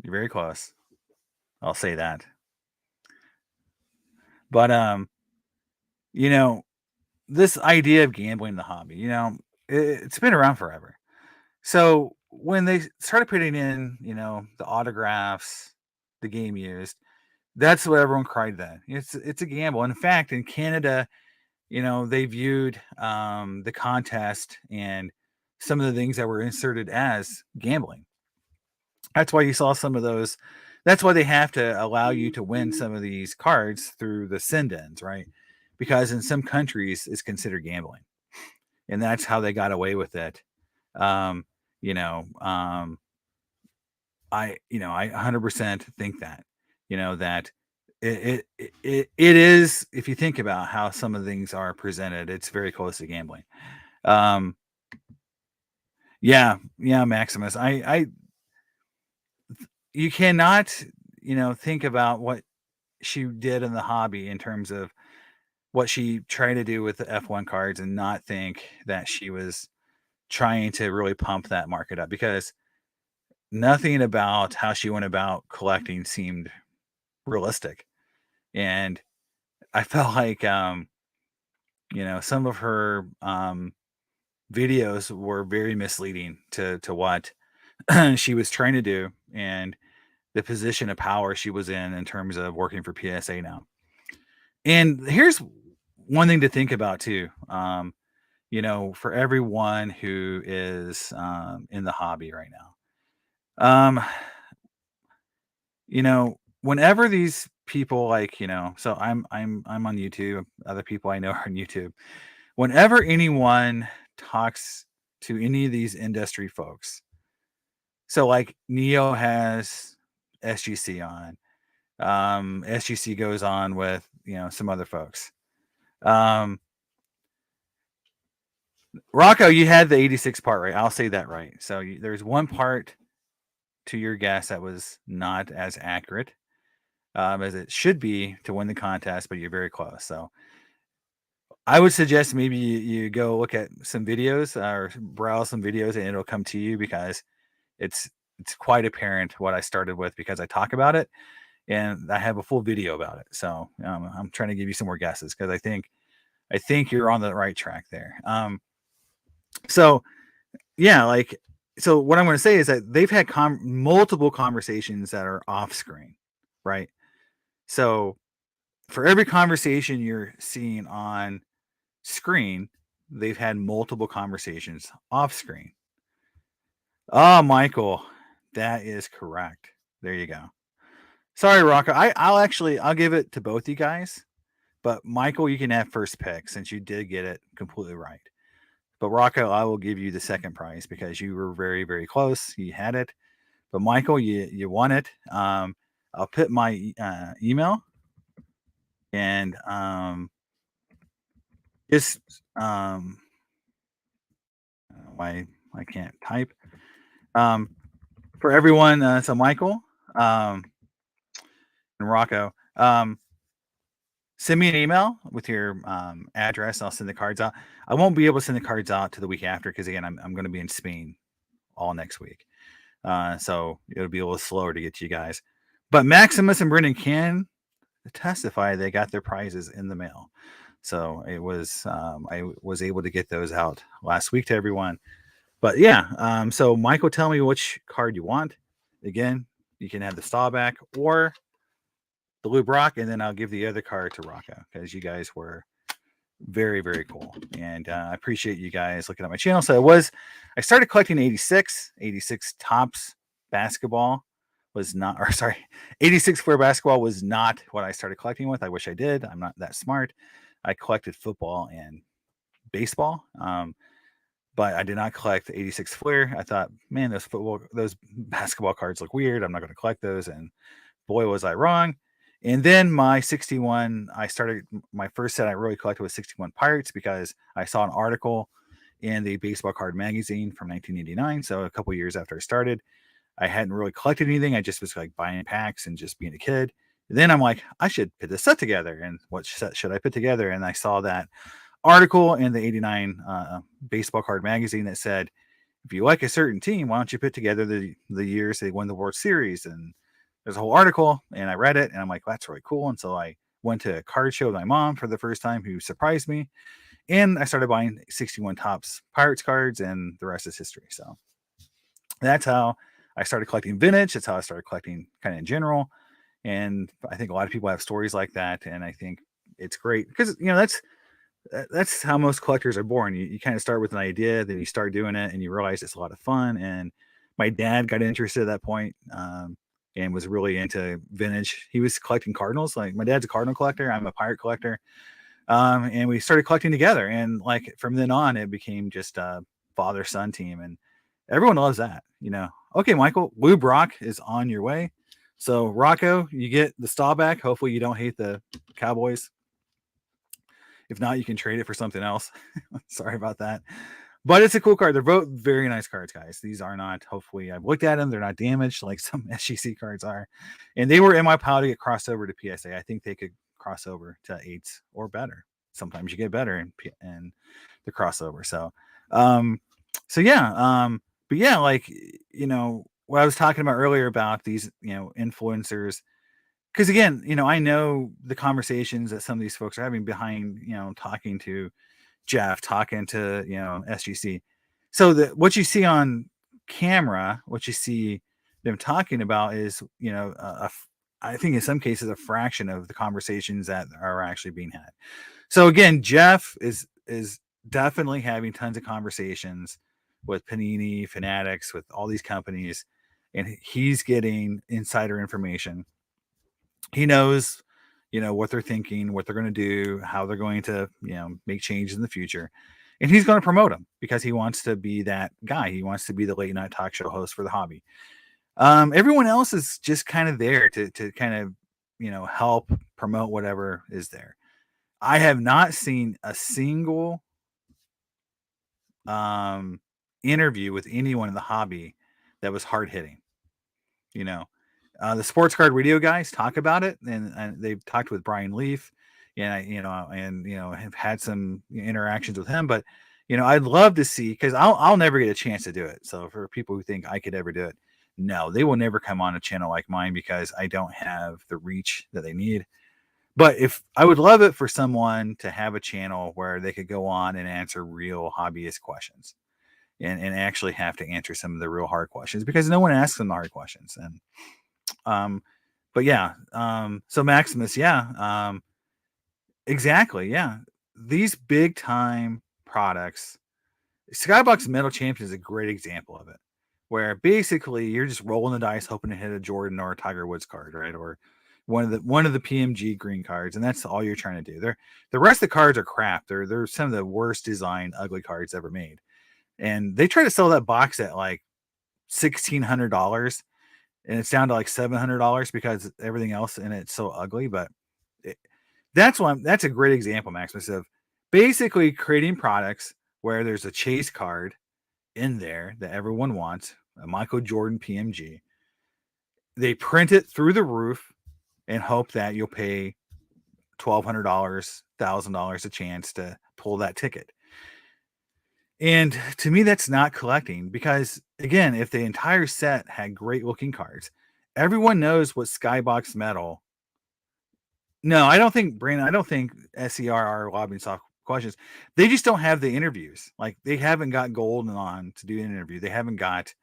You're very close. I'll say that. But this idea of gambling the hobby, it's been around forever. So when they started putting in, the autographs, the game used, that's what everyone cried then. It's a gamble. In fact, in Canada, they viewed the contest and some of the things that were inserted as gambling. That's why you saw some of those. That's why they have to allow you to win some of these cards through the send-ins, right? Because in some countries it's considered gambling, and that's how they got away with it. Um, you know, um, I 100% think that, that it is. If you think about how some of the things are presented, it's very close to gambling. Um, yeah, Maximus. You cannot, think about what she did in the hobby in terms of what she tried to do with the F1 cards and not think that she was trying to really pump that market up, because nothing about how she went about collecting seemed realistic. And I felt like, some of her videos were very misleading to what she was trying to do and the position of power she was in terms of working for PSA now. And here's one thing to think about too. For everyone who is in the hobby right now. Whenever these people, like, so I'm on YouTube, other people I know are on YouTube. Whenever anyone talks to any of these industry folks, so like Neo has SGC on, SGC goes on with, some other folks. Rocco, you had the 86 part right. I'll say that right. So there's one part to your guess that was not as accurate as it should be to win the contest, but you're very close. So I would suggest maybe you go look at some videos or browse some videos, and it'll come to you, because it's quite apparent what I started with, because I talk about it and I have a full video about it. So I'm trying to give you some more guesses, because I think you're on the right track there. So yeah, so what I'm going to say is that they've had multiple conversations that are off screen, right? So for every conversation you're seeing on screen, they've had multiple conversations off screen. Oh, Michael, that is correct. There you go. Sorry, Rocco. I'll give it to both you guys, but Michael, you can have first pick since you did get it completely right. But Rocco, I will give you the second prize because you were very, very close. You had it. But Michael, you won it. I'll put my email and just why I can't type. Um, for everyone, so Michael and Rocco, send me an email with your address. I'll send the cards out. I won't be able to send the cards out to the week after because again, I'm going to be in Spain all next week. So it'll be a little slower to get to you guys. But Maximus and Brendan can testify they got their prizes in the mail. So it was I was able to get those out last week to everyone. But yeah, so Michael, tell me which card you want. Again, you can have the Staubach or the Lou Brock, and then I'll give the other card to Rocco because you guys were very, very cool. And I appreciate you guys looking at my channel. So I started collecting 86 tops basketball was not, or sorry, 86 square basketball was not what I started collecting with. I wish I did. I'm not that smart. I collected football and baseball. But I did not collect the 86 Flair. I thought, man, those basketball cards look weird. I'm not going to collect those. And boy, was I wrong. And then my 61, my first set I really collected was 61 Pirates because I saw an article in the Baseball Card Magazine from 1989. So a couple years after I started, I hadn't really collected anything. I just was like buying packs and just being a kid. Then I'm like, I should put this set together. And what set should I put together? And I saw that article in the 89 Baseball Card Magazine that said, if you like a certain team, why don't you put together the years they won the World Series? And there's a whole article, and I read it, and I'm like, that's really cool. And so I went to a card show with my mom for the first time, who surprised me, and I started buying 61 Tops Pirates cards, and the rest is history. So that's how I started collecting vintage. That's how I started collecting kind of in general. And I think a lot of people have stories like that, and I think it's great because that's how most collectors are born. You kind of start with an idea, then you start doing it, and you realize it's a lot of fun. And my dad got interested at that point, and was really into vintage. He was collecting Cardinals. Like my dad's a Cardinal collector. I'm a Pirate collector. And we started collecting together. And like from then on, it became just a father son team, and everyone loves that. Okay, Michael, Lou Brock is on your way. So Rocco, you get the Staubach. Hopefully, you don't hate the Cowboys. If not, you can trade it for something else. Sorry about that. But it's a cool card. They're both very nice cards, guys. These are not, hopefully, I've looked at them. They're not damaged like some SGC cards are. And they were in my pile to get crossed over to PSA. I think they could cross over to 8s or better. Sometimes you get better in the crossover. So yeah. But yeah, like, what I was talking about earlier about these, influencers, because again, I know the conversations that some of these folks are having behind, talking to Jeff, talking to, SGC. So what you see on camera, what you see them talking about is, I think in some cases a fraction of the conversations that are actually being had. So again, Jeff is definitely having tons of conversations with Panini, Fanatics, with all these companies, and he's getting insider information. He knows, what they're thinking, what they're going to do, how they're going to, make changes in the future. And he's going to promote them because he wants to be that guy. He wants to be the late night talk show host for the hobby. Everyone else is just kind of there to kind of, help promote whatever is there. I have not seen a single interview with anyone in the hobby that was hard hitting. The sports card radio guys talk about it, and they've talked with Brian Leaf, and have had some interactions with him. But I'd love to see, because I'll never get a chance to do it. So for people who think I could ever do it, no, they will never come on a channel like mine because I don't have the reach that they need. But if I would love it for someone to have a channel where they could go on and answer real hobbyist questions, and actually have to answer some of the real hard questions, because no one asks them the hard questions. But yeah, so Maximus, yeah, exactly, yeah. These big time products, Skybox Metal Champion is a great example of it. where basically you're just rolling the dice hoping to hit a Jordan or a Tiger Woods card, right? Or one of the PMG green cards, and that's all you're trying to do. The rest of the cards are crap. They're some of the worst designed ugly cards ever made. And they try to sell that box at like $1,600, and it's down to like $700 because everything else in it's so ugly. But it, that's a great example, Maximus, of basically creating products where there's a chase card in there that everyone wants, a Michael Jordan PMG. They print it through the roof and hope that you'll pay $1,200, $1,000 a chance to pull that ticket. And to me, that's not collecting because, again, if the entire set had great looking cards, everyone knows what Skybox Metal. No, I don't think Brandon. I don't think SER are lobbying soft questions. They just don't have the interviews. Like they haven't got Golden on to do an interview. They haven't got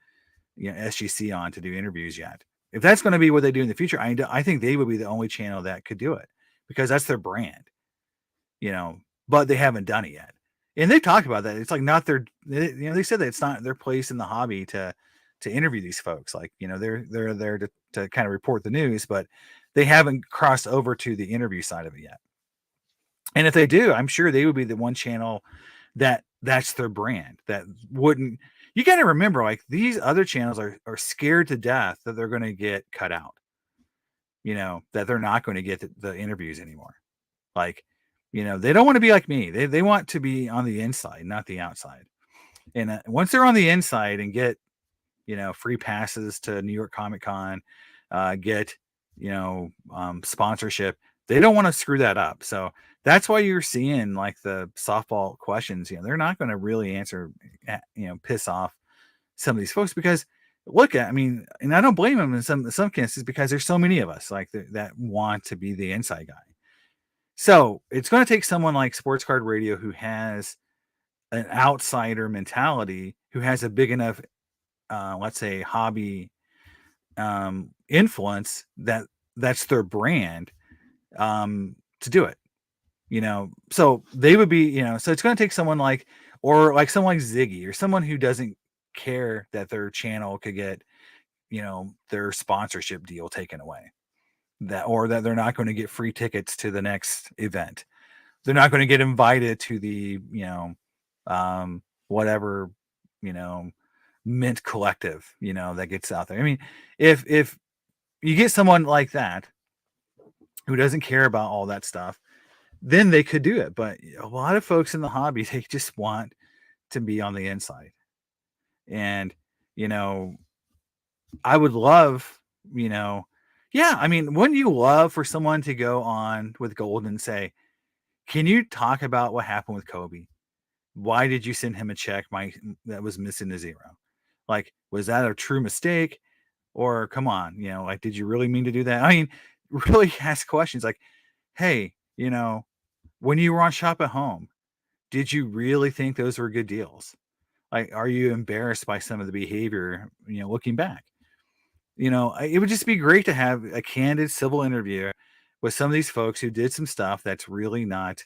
SGC on to do interviews yet. If that's going to be what they do in the future, I think they would be the only channel that could do it because that's their brand. But they haven't done it yet. And they talked about that. It's like not their, they said that it's not their place in the hobby to interview these folks. Like, they're there to kind of report the news, but they haven't crossed over to the interview side of it yet. And if they do, I'm sure they would be the one channel that's their brand. That wouldn't, you got to remember, like these other channels are scared to death that they're going to get cut out, that they're not going to get the interviews anymore. Like, they don't want to be like me. They want to be on the inside, not the outside. And once they're on the inside and get, free passes to New York Comic Con, get, sponsorship, they don't want to screw that up. So that's why you're seeing like the softball questions, they're not going to really answer, piss off some of these folks because and I don't blame them in some cases because there's so many of us like that want to be the inside guy. So it's going to take someone like Sports Card Radio who has an outsider mentality, who has a big enough, let's say, hobby influence that's their brand, to do it. So they would be, so it's going to take someone like someone like Ziggy or someone who doesn't care that their channel could get, their sponsorship deal taken away. Or that they're not going to get free tickets to the next event. They're not going to get invited to the, whatever, mint collective, that gets out there. I mean, if you get someone like that who doesn't care about all that stuff, then they could do it. But a lot of folks in the hobby, they just want to be on the inside. And, I would love, yeah, I mean, wouldn't you love for someone to go on with Golden and say, can you talk about what happened with Kobe? Why did you send him a check that was missing a zero? Like, was that a true mistake? Or come on, like, did you really mean to do that? I mean, really ask questions like, hey, when you were on Shop at Home, did you really think those were good deals? Like, are you embarrassed by some of the behavior, looking back? It would just be great to have a candid civil interview with some of these folks who did some stuff that's really not,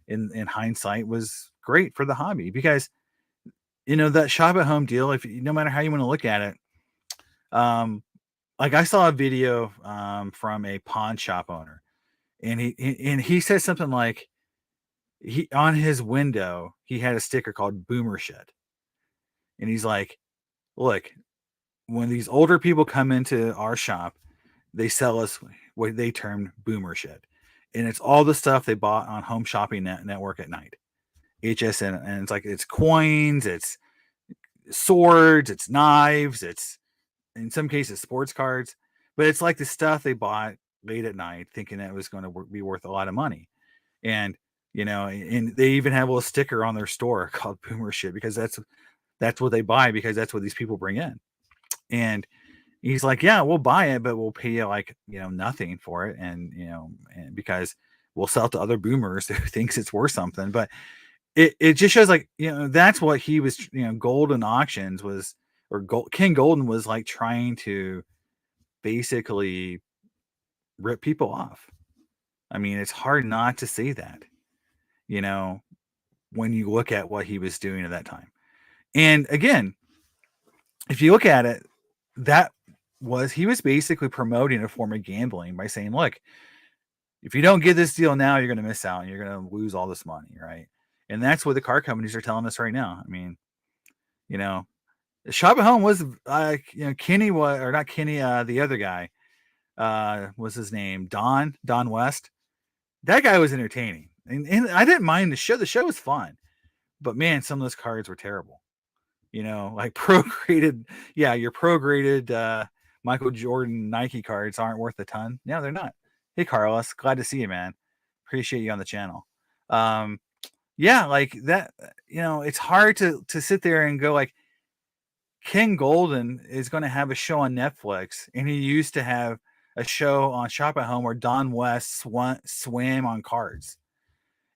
in hindsight, was great for the hobby. Because, that Shop at Home deal, no matter how you want to look at it, like I saw a video from a pawn shop owner, and he said something like, he on his window he had a sticker called Boomer Shit, and he's like, look, when these older people come into our shop, they sell us what they term Boomer Shit, and it's all the stuff they bought on Home Shopping Network at night, HSN, and it's like, it's coins, it's swords, it's knives, it's in some cases sports cards, but it's like the stuff they bought late at night thinking that it was going to be worth a lot of money. And and they even have a little sticker on their store called Boomer Shit because that's what they buy, because that's what these people bring in. And he's like, yeah, we'll buy it, but we'll pay you like, nothing for it. And, and because we'll sell to other boomers who thinks it's worth something. But it just shows like, that's what he was, Golden Auctions was, or King Golden was like trying to basically rip people off. I mean, it's hard not to say that, when you look at what he was doing at that time. And again, if you look at it, that he was basically promoting a form of gambling by saying, look, if you don't get this deal now, you're going to miss out and you're going to lose all this money, right? And that's what the car companies are telling us right now. I mean, you know, Shop at Home was, Kenny was, or not Kenny, the other guy, was his name Don West. That guy was entertaining, and I didn't mind the show. The show was fun, but man, some of those cards were terrible. Like pro graded, yeah, your pro graded Michael Jordan Nike cards aren't worth a ton. No, they're not. Hey, Carlos, glad to see you, man. Appreciate you on the channel. Yeah, like that. It's hard to sit there and go like, Ken Golden is going to have a show on Netflix, and he used to have a show on Shop at Home where Don West swam on cards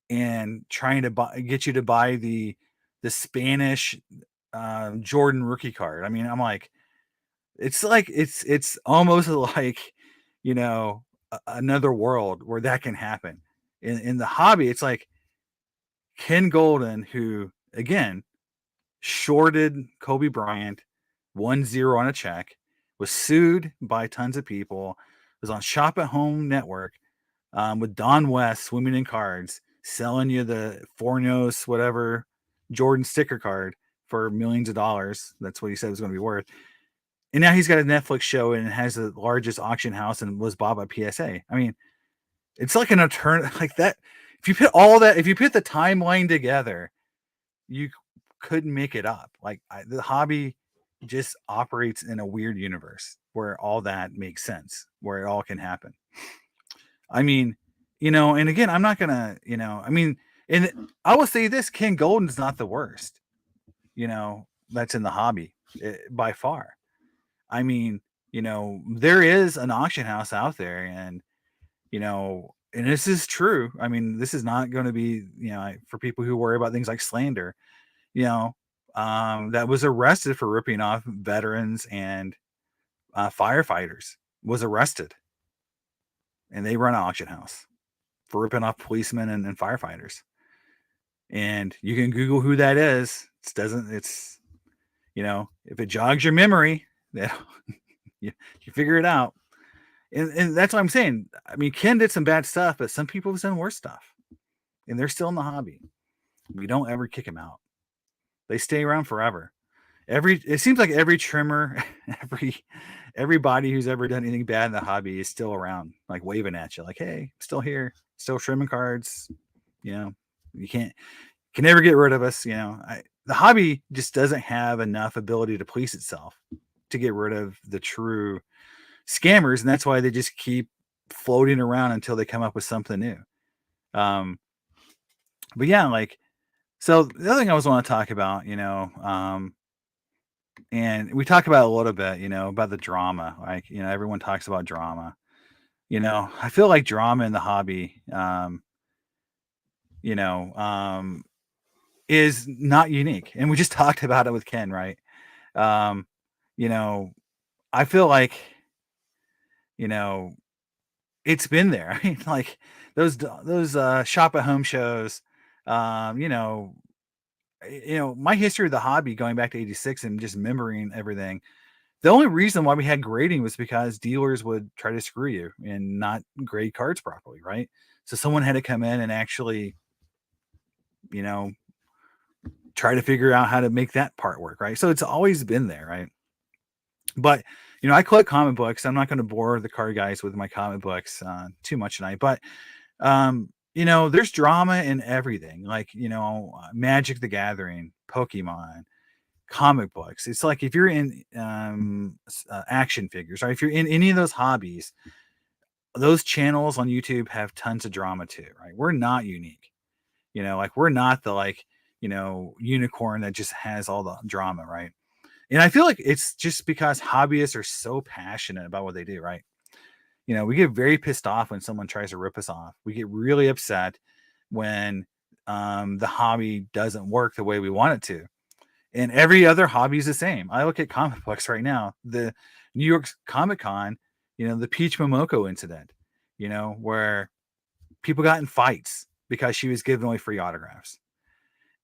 and trying to get you to buy the Spanish Jordan rookie card. I mean, I'm like, it's almost like, another world where that can happen. In the hobby, it's like Ken Golden, who again shorted Kobe Bryant 1-0 on a check, was sued by tons of people, was on Shop at Home Network with Don West swimming in cards, selling you the Fornos whatever Jordan sticker card for millions of dollars. That's what he said it was going to be worth. And now he's got a Netflix show and has the largest auction house and was bought by PSA. I mean, it's like an alternative like that. If you put the timeline together, you couldn't make it up. Like the hobby just operates in a weird universe where all that makes sense, where it all can happen. I mean, and again, I'm not gonna, and I will say this: Ken Golden's not the worst, that's in the hobby by far. I mean, there is an auction house out there, and and this is true. I mean, this is not going to be, for people who worry about things like slander, that was arrested for ripping off veterans and firefighters, was arrested, and they run an auction house for ripping off policemen and firefighters. And you can Google who that is. If it jogs your memory, you figure it out. And that's what I'm saying. I mean, Ken did some bad stuff, but some people have done worse stuff, and they're still in the hobby. We don't ever kick them out. They stay around forever. It seems like every trimmer, everybody who's ever done anything bad in the hobby is still around, like waving at you, like, "Hey, I'm still here, still trimming cards." You can never get rid of us. The hobby just doesn't have enough ability to police itself to get rid of the true scammers, and that's why they just keep floating around until they come up with something new. But yeah, like, so the other thing I was want to talk about, and we talk about a little bit, about the drama. Like, everyone talks about drama. I feel like drama in the hobby, is not unique. And we just talked about it with Ken, right? I feel like, it's been there. I mean, like those Shop at Home shows, my history of the hobby going back to 86 and just remembering everything. The only reason why we had grading was because dealers would try to screw you and not grade cards properly, right? So someone had to come in and actually, try to figure out how to make that part work, right? So it's always been there, right? But I collect comic books. I'm not going to bore the card guys with my comic books too much tonight, but there's drama in everything, like Magic the Gathering, Pokemon, comic books. It's like if you're in action figures, right? If you're in any of those hobbies, those channels on YouTube have tons of drama too, right? We're not unique, like we're not the unicorn that just has all the drama, right? And I feel like it's just because hobbyists are so passionate about what they do, right? We get very pissed off when someone tries to rip us off. We get really upset when the hobby doesn't work the way we want it to. And every other hobby is the same. I look at comic books right now. The New York Comic Con, the Peach Momoko incident, where people got in fights because she was giving away free autographs.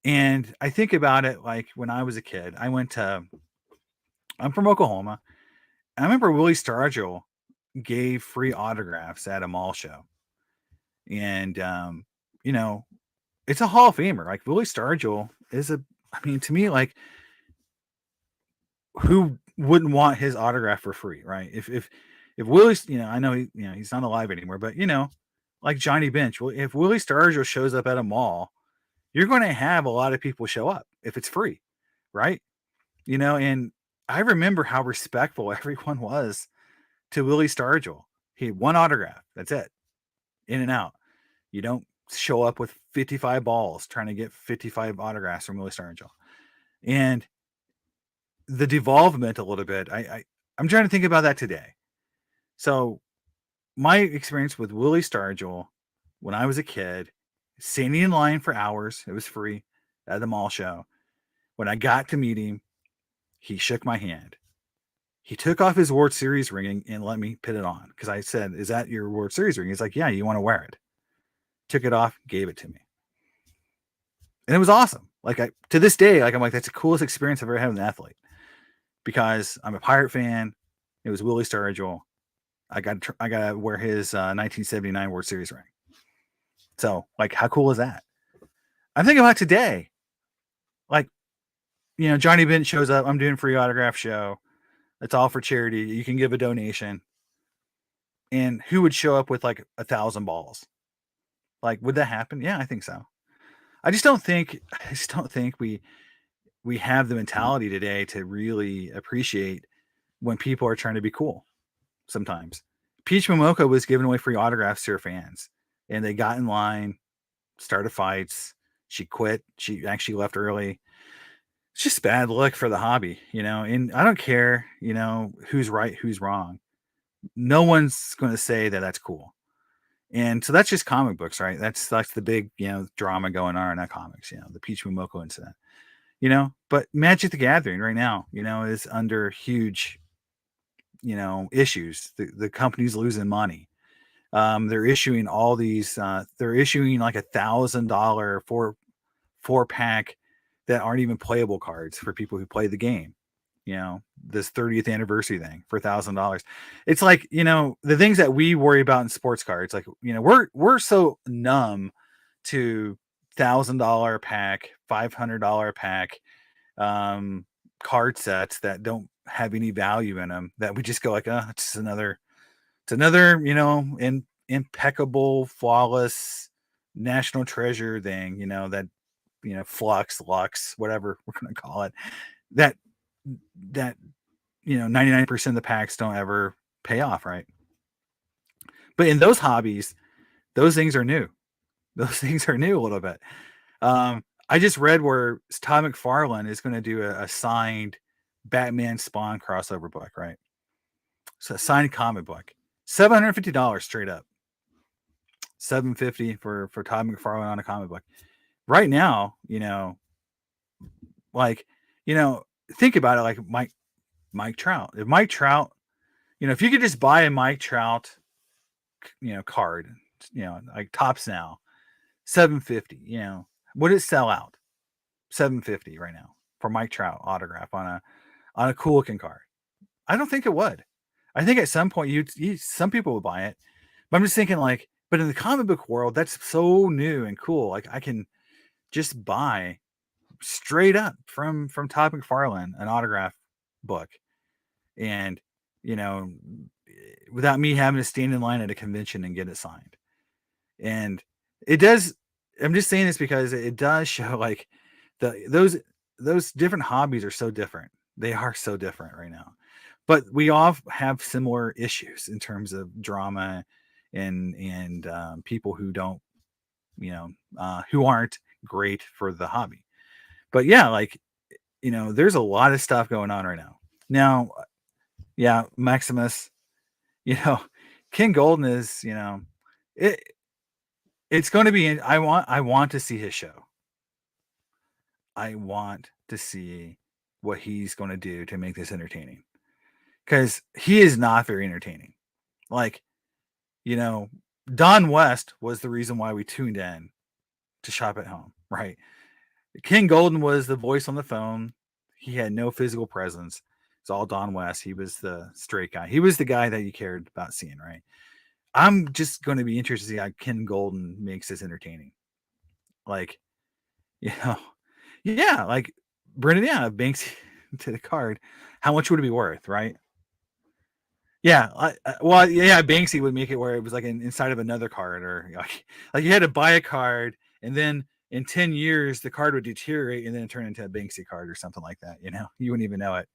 And I think about it like when I was a kid, I went to I'm from Oklahoma. I remember Willie Stargell gave free autographs at a mall show, and you know, it's a Hall of Famer. Like Willie Stargell is a. I mean, to me, like who wouldn't want his autograph for free, right? If Willie's, I know he's not alive anymore, but like Johnny Bench, well, if Willie Stargell shows up at a mall, you're going to have a lot of people show up if it's free, right? And I remember how respectful everyone was to Willie Stargell. He had one autograph. That's it. In and out. You don't show up with 55 balls trying to get 55 autographs from Willie Stargell. And the devolvement a little bit, I'm trying to think about that today. So my experience with Willie Stargell when I was a kid, standing in line for hours, it was free at the mall show. When I got to meet him, he shook my hand. He took off his World Series ring and let me put it on because I said, "Is that your World Series ring?" He's like, "Yeah, you want to wear it?" Took it off, gave it to me, and it was awesome. Like to this day, like I'm like, that's the coolest experience I've ever had with an athlete because I'm a Pirate fan. It was Willie Stargell. I got to wear his 1979 World Series ring. So like, how cool is that? I'm thinking about today, like Johnny Bench shows up. I'm doing a free autograph show. It's all for charity. You can give a donation. And who would show up with like 1,000 balls? Like, would that happen? Yeah, I think so. I just don't think we have the mentality today to really appreciate when people are trying to be cool. Sometimes Peach Momoko was giving away free autographs to her fans, and they got in line, started fights. She quit. She actually left early. It's just bad luck for the hobby, And I don't care, who's right, who's wrong. No one's going to say that that's cool. And so that's just comic books, right? That's the big, drama going on in that comics, the Peach Momoko incident, but Magic the Gathering right now, is under huge, issues. The company's losing money. They're issuing all these, they're issuing like $1,000 four pack that aren't even playable cards for people who play the game. This 30th anniversary thing for $1,000. It's like, the things that we worry about in sports cards, like, we're so numb to $1,000 pack, $500 pack, card sets that don't have any value in them that we just go like, it's another, impeccable, flawless national treasure thing, that, flux, lux, whatever we're going to call it, that 99% of the packs don't ever pay off, right? But in those hobbies, those things are new. Those things are new a little bit. I just read where Todd McFarlane is going to do a signed Batman Spawn crossover book, right? So a signed comic book, $750 straight up. $750 for Todd McFarlane on a comic book. Right now, think about it, like Mike Trout. If Mike Trout, if you could just buy a Mike Trout, card, like Tops now, $750. Would it sell out? $750 right now for Mike Trout autograph on a cool looking card. I don't think it would. I think at some point some people would buy it, but I'm just thinking like, but in the comic book world, that's so new and cool. Like I can just buy straight up from Todd McFarlane an autograph book, and without me having to stand in line at a convention and get it signed. And it does. I'm just saying this because it does show like those different hobbies are so different. They are so different right now, but we all have similar issues in terms of drama and people who don't, who aren't great for the hobby. But yeah, like, there's a lot of stuff going on right now. Now, yeah, Maximus, King Golden is, it's going to be, I want to see his show. I want to see what he's going to do to make this entertaining, because he is not very entertaining. Like, Don West was the reason why we tuned in to Shop at Home, right? King Golden was the voice on the phone. He had no physical presence. It's all Don West. He was the straight guy. He was the guy that you cared about seeing, right? I'm just going to be interested to see how Ken Golden makes this entertaining. Like, you know, yeah, like Brendan, yeah, Banksy to the card. How much would it be worth, right? Yeah, well, yeah, Banksy would make it where it was like inside of another card, or like you had to buy a card, and then in 10 years the card would deteriorate and then turn into a Banksy card or something like that. You wouldn't even know it.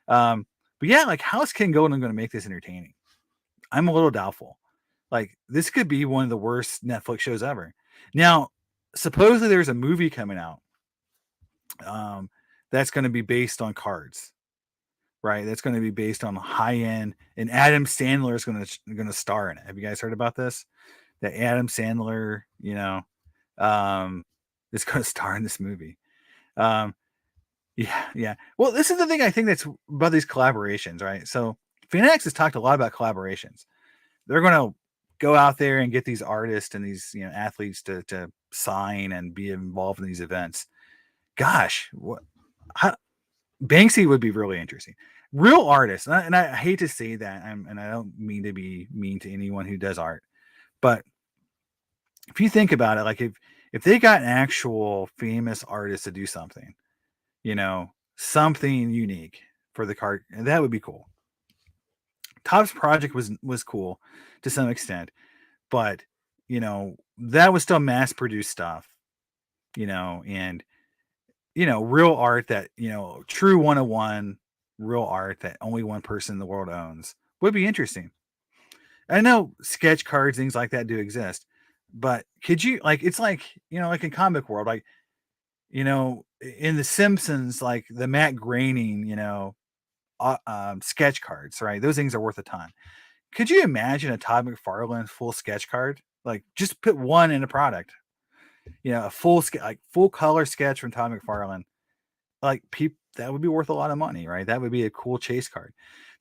But yeah, like how's Ken Golden going to make this entertaining? I'm a little doubtful. Like this could be one of the worst Netflix shows ever. Now, supposedly there's a movie coming out that's going to be based on cards, right? That's going to be based on high end, and Adam Sandler is going to star in it. Have you guys heard about this? That Adam Sandler, is going to star in this movie. Yeah. Well, this is the thing I think that's about these collaborations, right? So Fanatics has talked a lot about collaborations. They're going to go out there and get these artists and these athletes to sign and be involved in these events. Gosh, Banksy would be really interesting. Real artists, and I hate to say that, and I don't mean to be mean to anyone who does art, but if you think about it, like if they got an actual famous artist to do something, something unique for the card, that would be cool. Topps project was cool to some extent, but that was still mass produced stuff, and real art that, true 101 real art that only one person in the world owns would be interesting. I know sketch cards, things like that do exist, but could you, like, it's like, like in comic world, like, in the Simpsons, like the Matt Groening, sketch cards, right? Those things are worth a ton. Could you imagine a Todd McFarlane full sketch card? Like just put one in a product, a full full color sketch from Todd McFarlane. Like that would be worth a lot of money, right? That would be a cool chase card.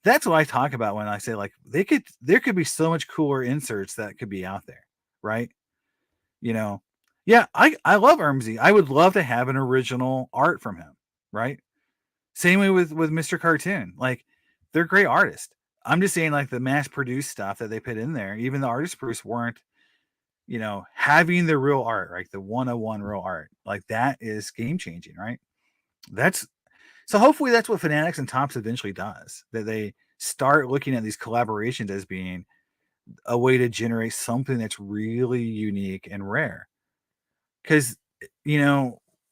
That's what I talk about when I say like there could be so much cooler inserts that could be out there, right? Yeah, I love Ermsey. I would love to have an original art from him, right? Same way with Mr. Cartoon. Like they're great artists. I'm just saying like the mass produced stuff that they put in there, even the artist proofs weren't, having the real art, right? The 101 real art. Like that is game changing, right? So hopefully that's what Fanatics and Topps eventually does. That they start looking at these collaborations as being a way to generate something that's really unique and rare. Because,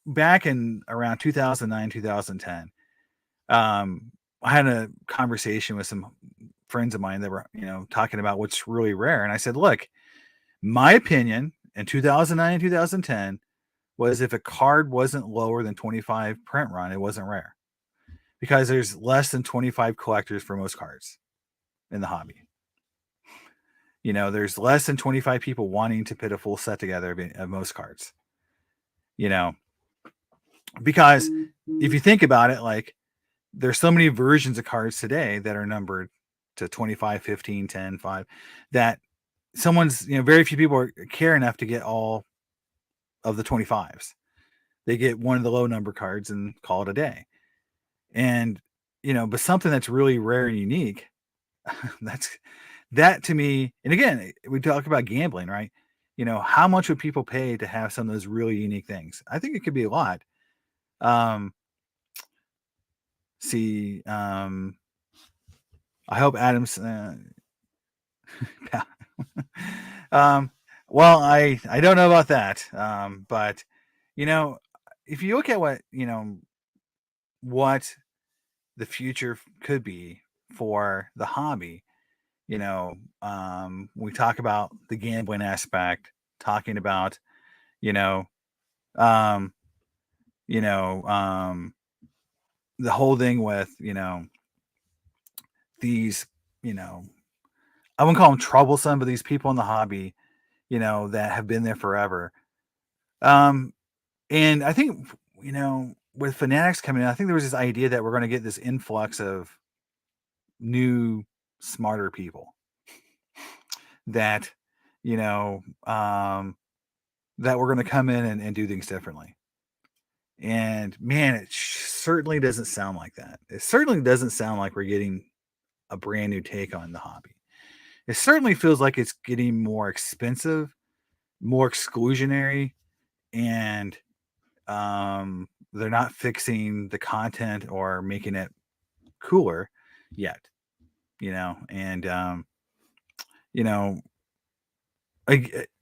back in around 2009, 2010, I had a conversation with some friends of mine that were, talking about what's really rare. And I said, look, my opinion in 2009, 2010 was if a card wasn't lower than 25 print run, it wasn't rare. Because there's less than 25 collectors for most cards in the hobby. There's less than 25 people wanting to put a full set together of most cards. Because if you think about it, like there's so many versions of cards today that are numbered to 25, 15, 10, 5, that someone's, very few people care enough to get all of the 25s. They get one of the low number cards and call it a day. And, but something that's really rare and unique, that to me, and again, we talk about gambling, right? How much would people pay to have some of those really unique things? I think it could be a lot. I hope Adams, well, I don't know about that. But if you look at what the future could be for the hobby, we talk about the gambling aspect, talking about, um, the whole thing with, these, I wouldn't call them troublesome, but these people in the hobby, that have been there forever. And I think, with Fanatics coming in, I think there was this idea that we're going to get this influx of new, smarter people that, that we're going to come in and do things differently. And man, it certainly doesn't sound like that. It certainly doesn't sound like we're getting a brand new take on the hobby. It certainly feels like it's getting more expensive, more exclusionary, and they're not fixing the content or making it cooler yet. And you know,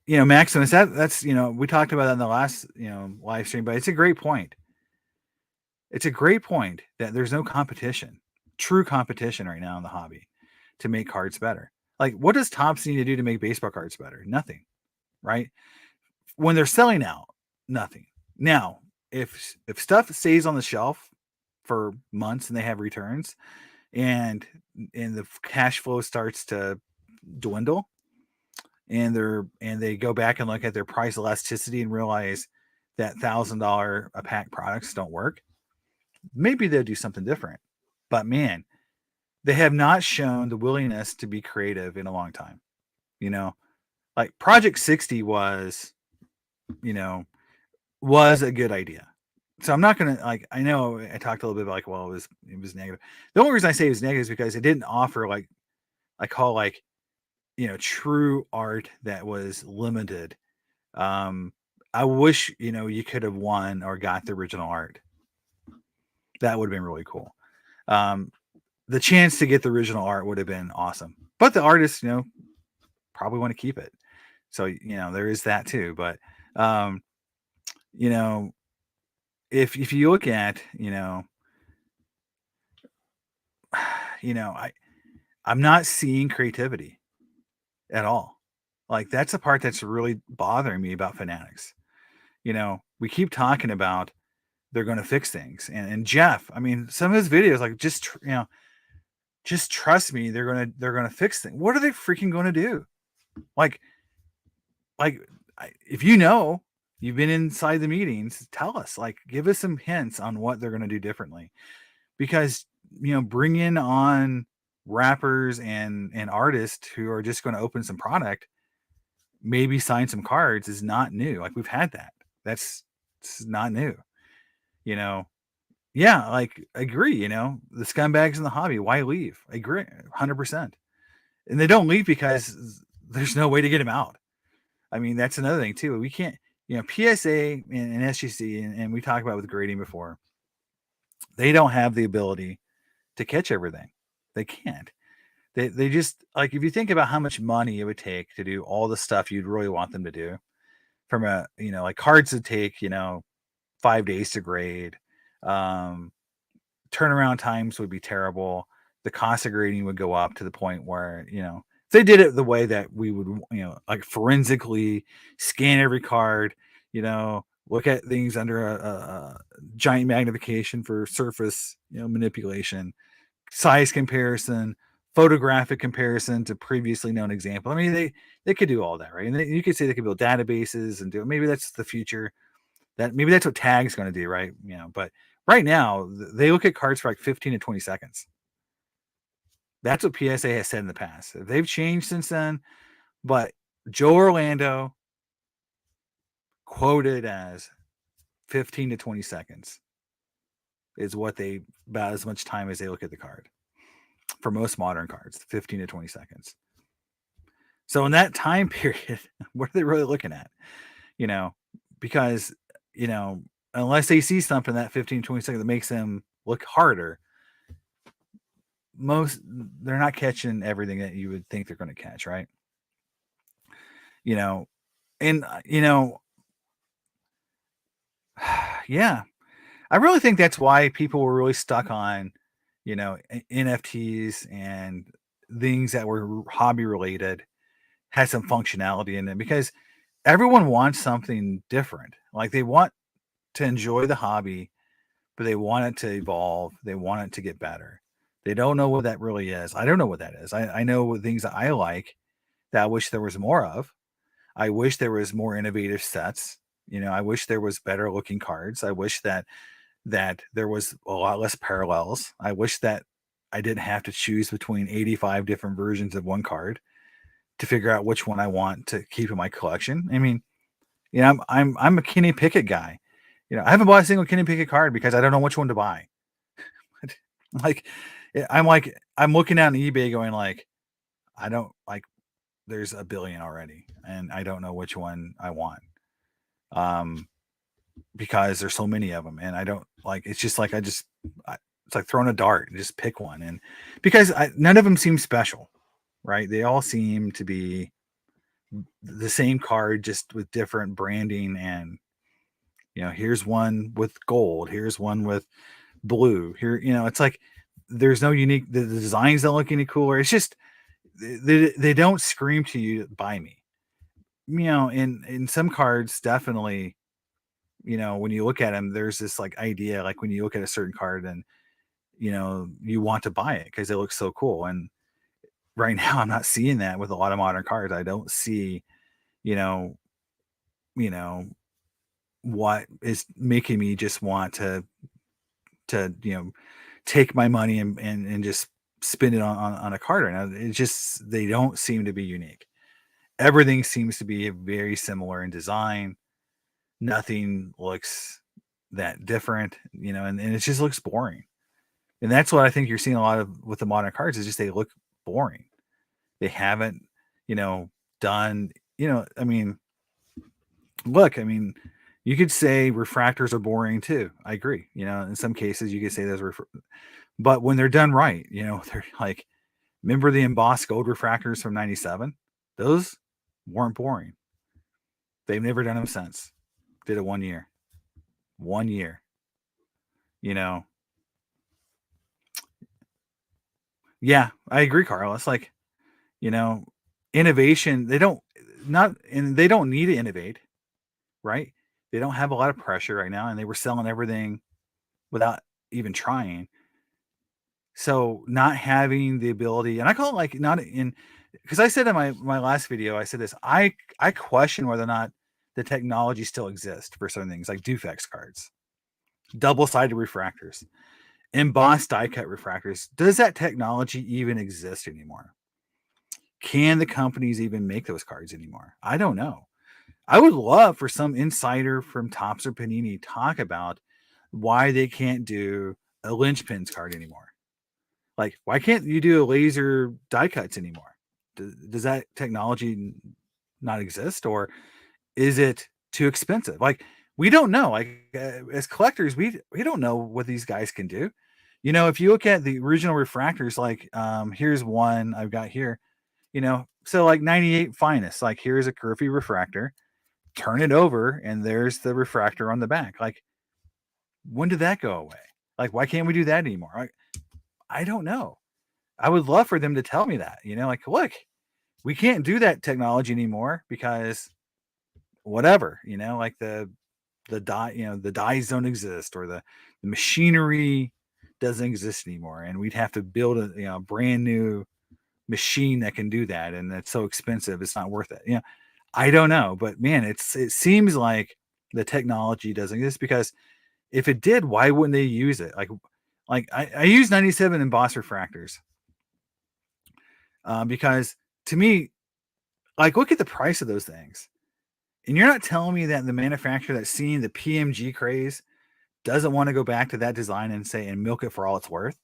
Maximus, that's we talked about that in the last live stream, but it's a great point. It's a great point that there's no competition, true competition right now in the hobby to make cards better. Like, what does Topps need to do to make baseball cards better? Nothing, right? When they're selling out, nothing. Now, if stuff stays on the shelf for months and they have returns, and the cash flow starts to dwindle, and they go back and look at their price elasticity and realize that $1,000 a pack products don't work, maybe they'll do something different. But man, they have not shown the willingness to be creative in a long time. Like Project 60 was a good idea. So I'm not gonna, like, I know I talked a little bit about, like, well, it was negative. The only reason I say it was negative is because it didn't offer, like, I call, like, true art that was limited. I wish you could have won or got the original art. That would have been really cool. The chance to get the original art would have been awesome, but the artists probably want to keep it, so there is that too. But if you look at I'm not seeing creativity at all. Like, that's the part that's really bothering me about Fanatics. We keep talking about they're going to fix things, and Jeff, I mean, some of his videos, like, just trust me, they're gonna fix things. What are they freaking going to do? Like, if you've been inside the meetings, tell us, like, give us some hints on what they're going to do differently, because bringing on rappers and artists who are just going to open some product, maybe sign some cards, is not new. Like, we've had that. It's not new. Yeah, like, I agree. The scumbags in the hobby, why leave? I agree 100%. And they don't leave because there's no way to get them out. I mean, that's another thing too. We can't, PSA and SGC, and we talked about with grading before, they don't have the ability to catch everything. They can't. They just, like, if you think about how much money it would take to do all the stuff you'd really want them to do, from a, like, cards would take, 5 days to grade. Turnaround times would be terrible. The cost of grading would go up to the point where, if they did it the way that we would, like, forensically scan every card, look at things under a giant magnification for surface, manipulation, size comparison, photographic comparison to previously known example. I mean, they could do all that, right? And you could say they could build databases and do it. Maybe that's the future. Maybe that's what Tag's going to do, right? But right now they look at cards for like 15 to 20 seconds. That's what PSA has said in the past. They've changed since then, but Joe Orlando quoted as 15 to 20 seconds is what about as much time as they look at the card for most modern cards, 15 to 20 seconds. So in that time period, what are they really looking at? Because, unless they see something that 15 to 20 seconds that makes them look harder, they're not catching everything that you would think they're going to catch, right? And yeah, I really think that's why people were really stuck on, NFTs and things that were hobby related, had some functionality in them, because everyone wants something different. Like, they want to enjoy the hobby, but they want it to evolve. They want it to get better. They don't know what that really is. I don't know what that is. I know things that I like that I wish there was more of. I wish there was more innovative sets. I wish there was better looking cards. I wish that there was a lot less parallels. I wish that I didn't have to choose between 85 different versions of one card to figure out which one I want to keep in my collection. I mean, I'm a Kenny Pickett guy. I haven't bought a single Kenny Pickett card because I don't know which one to buy. Like, I'm looking down eBay going like, I don't like. There's a billion already, and I don't know which one I want. Um, because there's so many of them, and I don't like. It's just like it's like throwing a dart and just pick one, and because none of them seem special, right? They all seem to be the same card, just with different branding, and here's one with gold, here's one with blue. Here, it's like there's no unique. The designs don't look any cooler. It's just they don't scream to you, buy me. In some cards, definitely, when you look at them, there's this like idea, like when you look at a certain card and you want to buy it because it looks so cool. And right now, I'm not seeing that with a lot of modern cards. I don't see, you know, you know, what is making me just want to take my money and just spend it on a card right now. It's just they don't seem to be unique. Everything seems to be very similar in design. Nothing looks that different, and it just looks boring. And that's what I think you're seeing a lot of with the modern cards is just they look boring. They haven't, you know, done, I mean, look, I mean, you could say refractors are boring too. I agree. In some cases you could say those but when they're done right, they're like, remember the embossed gold refractors from 97? Those weren't boring. They've never done them since. Did it 1 year. 1 year. You know. Yeah, I agree, Carl. It's like, you know, innovation, they don't need to innovate, right? They don't have a lot of pressure right now, and they were selling everything without even trying. So not having the ability, and I call it like not in, because I said in my last video, I said this, I question whether or not the technology still exists for certain things like Dufex cards, double-sided refractors, embossed die cut refractors. Does that technology even exist anymore? Can the companies even make those cards anymore? I don't know. I would love for some insider from Topps or Panini to talk about why they can't do a Lynchpins card anymore. Like, why can't you do a laser die cuts anymore? Does that technology not exist, or is it too expensive? Like, we don't know. Like, as collectors, we don't know what these guys can do. If you look at the original refractors, like here's one I've got here. So like 98 finest. Like, here's a Griffey refractor. Turn it over, and there's the refractor on the back. Like, when did that go away? Like, why can't we do that anymore? Like, I don't know. I would love for them to tell me that, like, look, we can't do that technology anymore because whatever, like the die, the dies don't exist, or the machinery doesn't exist anymore. And we'd have to build a brand new machine that can do that. And it's so expensive. It's not worth it. I don't know, but man, it seems like the technology doesn't exist, because if it did, why wouldn't they use it? Like I use 97 embossed refractors. Because to me, like, look at the price of those things. And you're not telling me that the manufacturer that's seeing the PMG craze doesn't want to go back to that design and milk it for all it's worth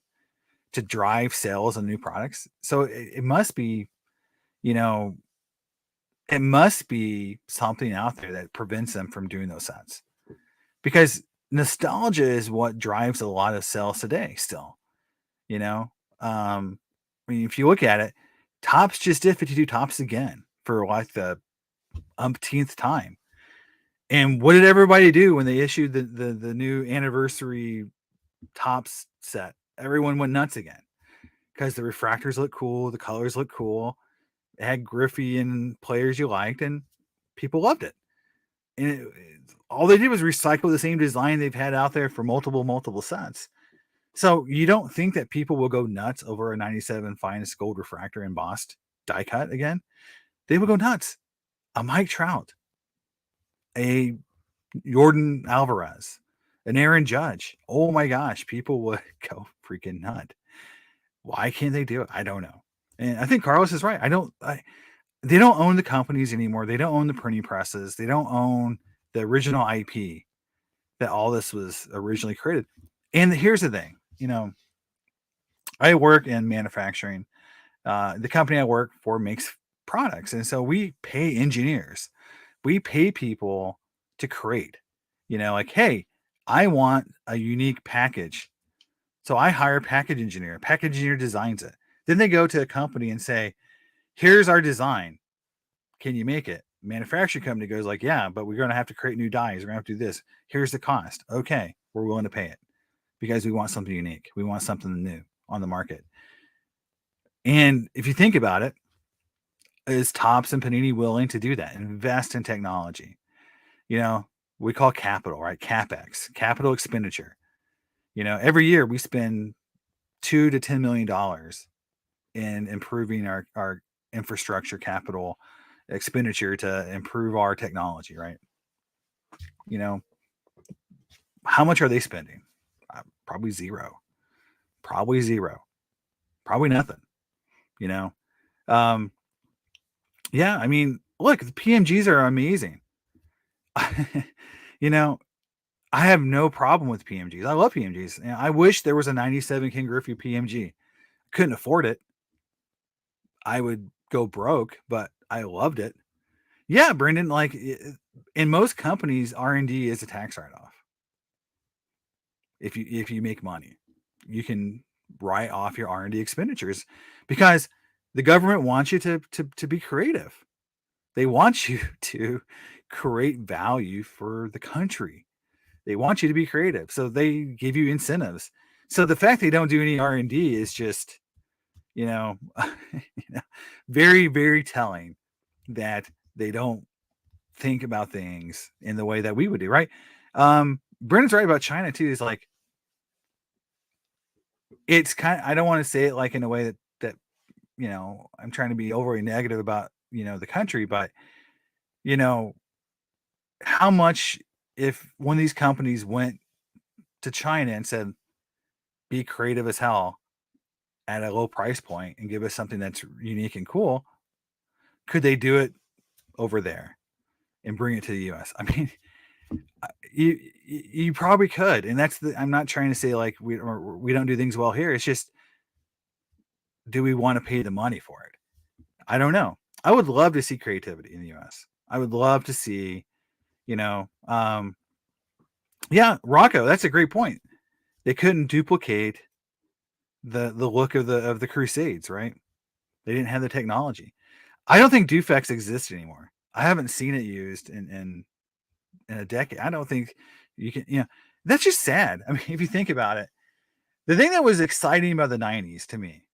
to drive sales and new products. So it must be, it must be something out there that prevents them from doing those sets, because nostalgia is what drives a lot of sales today still, you know? I mean, if you look at it, Topps just did 52 Topps again for like the umpteenth time. And what did everybody do when they issued the new anniversary Topps set? Everyone went nuts again because the refractors look cool, the colors look cool, it had Griffey and players you liked, and people loved it. And all they did was recycle the same design they've had out there for multiple sets. So you don't think that people will go nuts over a 97 finest gold refractor embossed die cut again? They will go nuts. A Mike Trout, a Jordan Alvarez, an Aaron Judge. Oh my gosh, people would go freaking nut. Why can't they do it? I don't know. And I think Carlos is right. They don't own the companies anymore. They don't own the printing presses. They don't own the original IP that all this was originally created. And here's the thing, I work in manufacturing. The company I work for makes products, and so we pay engineers. We pay people to create. Like, hey, I want a unique package. So I hire a package engineer. A package engineer designs it. Then they go to a company and say, here's our design. Can you make it? Manufacturing company goes like, yeah, but we're going to have to create new dies. We're going to have to do this. Here's the cost. Okay, we're willing to pay it because we want something unique. We want something new on the market. And if you think about it, is Topps and Panini willing to do that? Invest in technology. We call capital, right? CapEx, capital expenditure. Every year we spend $2 to $10 million in improving our infrastructure capital expenditure to improve our technology, right? How much are they spending? Probably zero. Probably zero. Probably nothing. Um, yeah, I mean, look, the PMGs are amazing. you know, I have no problem with PMGs. I love PMGs. I wish there was a 97 King Griffey PMG. Couldn't afford it. I would go broke, but I loved it. Yeah, Brendan, like in most companies, R&D is a tax write-off. If you make money, you can write off your R&D expenditures because the government wants you to be creative. They want you to create value for the country. They want you to be creative. So they give you incentives. So the fact they don't do any R&D is just, very, very telling that they don't think about things in the way that we would do, right? Brendan's right about China too. Is like, it's kind of, I don't want to say it like in a way that I'm trying to be overly negative about the country, but how much, if one of these companies went to China and said, be creative as hell at a low price point and give us something that's unique and cool, could they do it over there and bring it to the US? I mean, you probably could. And I'm not trying to say like we don't do things well here. It's just, do we want to pay the money for it? I don't know. I would love to see creativity in the US. I would love to see, yeah, Rocco, that's a great point. They couldn't duplicate the look of the Crusades, right? They didn't have the technology. I don't think Dufex exists anymore. I haven't seen it used in a decade. I don't think you can, that's just sad. I mean, if you think about it, the thing that was exciting about the 90s to me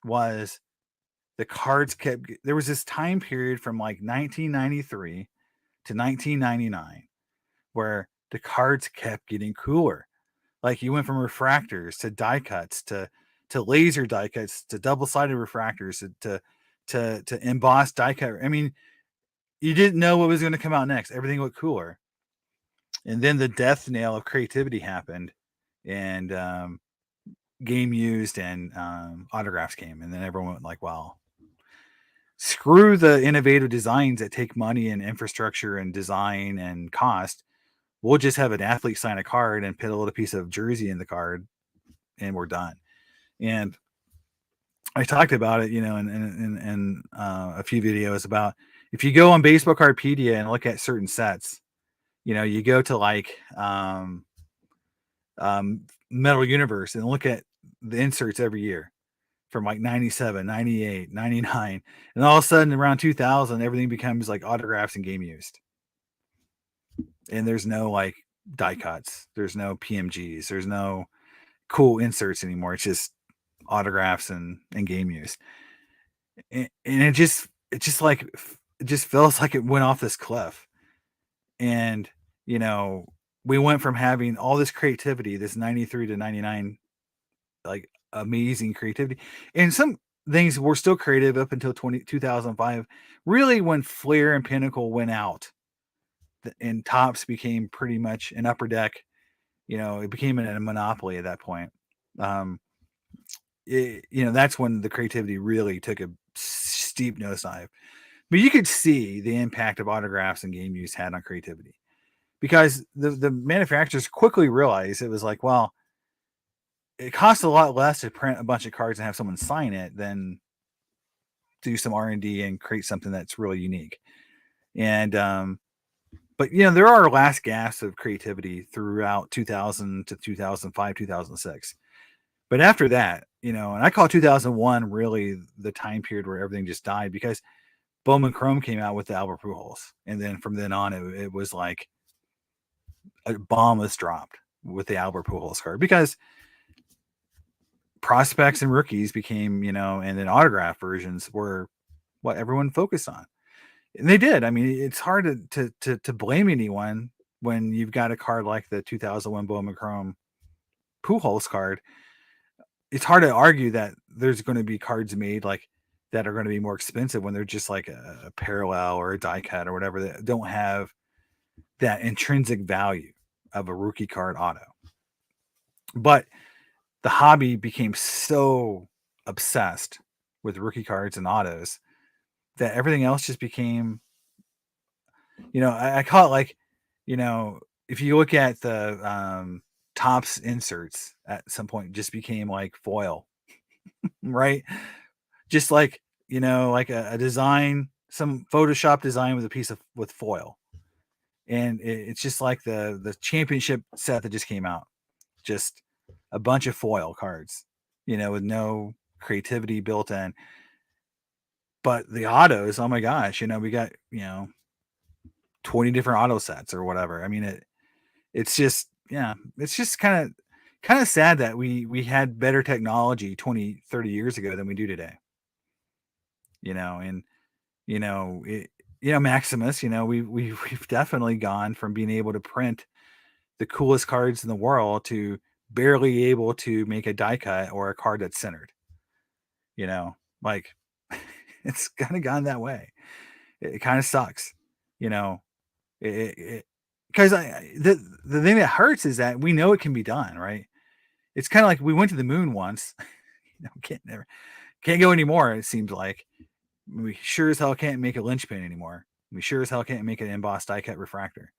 was the cards there was this time period from like 1993 to 1999 where the cards kept getting cooler. Like you went from refractors to die cuts to laser die cuts to double-sided refractors to embossed die cut. I mean, you didn't know what was going to come out next. Everything looked cooler. And then the death nail of creativity happened, and game used and autographs came, and then everyone went like, "Wow, screw the innovative designs that take money and infrastructure and design and cost. We'll just have an athlete sign a card and put a little piece of jersey in the card, and we're done." And I talked about it, in a few videos about, if you go on Baseball Cardpedia and look at certain sets, you go to like Metal Universe and look at the inserts every year from like 97, 98, 99. And all of a sudden around 2000, everything becomes like autographs and game used. And there's no like die cuts. There's no PMGs. There's no cool inserts anymore. It's just autographs and game used. And it just feels like it went off this cliff. And, we went from having all this creativity, this 93 to 99, like amazing creativity. And some things were still creative up until 2005. Really, when Flair and Pinnacle went out and Topps became pretty much an Upper Deck, it became a monopoly at that point. That's when the creativity really took a steep nosedive. But you could see the impact of autographs and game use had on creativity, because the manufacturers quickly realized it was like, well, it costs a lot less to print a bunch of cards and have someone sign it than do some R&D and create something that's really unique. And but there are last gasps of creativity throughout 2000 to 2005, 2006. But after that, and I call 2001 really the time period where everything just died, because Bowman Chrome came out with the Albert Pujols, and then from then on, it was like a bomb was dropped with the Albert Pujols card, because prospects and rookies became, and then autograph versions were what everyone focused on. And they did. I mean, it's hard to blame anyone when you've got a card like the 2001 Bowman Chrome Pujols card. It's hard to argue that there's going to be cards made like that are going to be more expensive when they're just like a parallel or a die cut or whatever, that don't have that intrinsic value of a rookie card auto. But the hobby became so obsessed with rookie cards and autos that everything else just became, I call it like, if you look at the Topps inserts at some point, just became like foil, right? Just like, like a design, some Photoshop design with a piece of with foil. And it's just like the championship set that just came out, just a bunch of foil cards, with no creativity built in. But the autos, oh my gosh, we got 20 different auto sets or whatever. I mean, it's just, yeah, it's just kind of sad that we had better technology 20, 30 years ago than we do today. And Maximus, we've definitely gone from being able to print the coolest cards in the world to barely able to make a die cut or a card that's centered. Like it's kind of gone that way. It kind of sucks, because the thing that hurts is that we know it can be done, right? It's kind of like we went to the moon once, can't go anymore. It seems like we sure as hell can't make a linchpin anymore. We sure as hell can't make an embossed die cut refractor,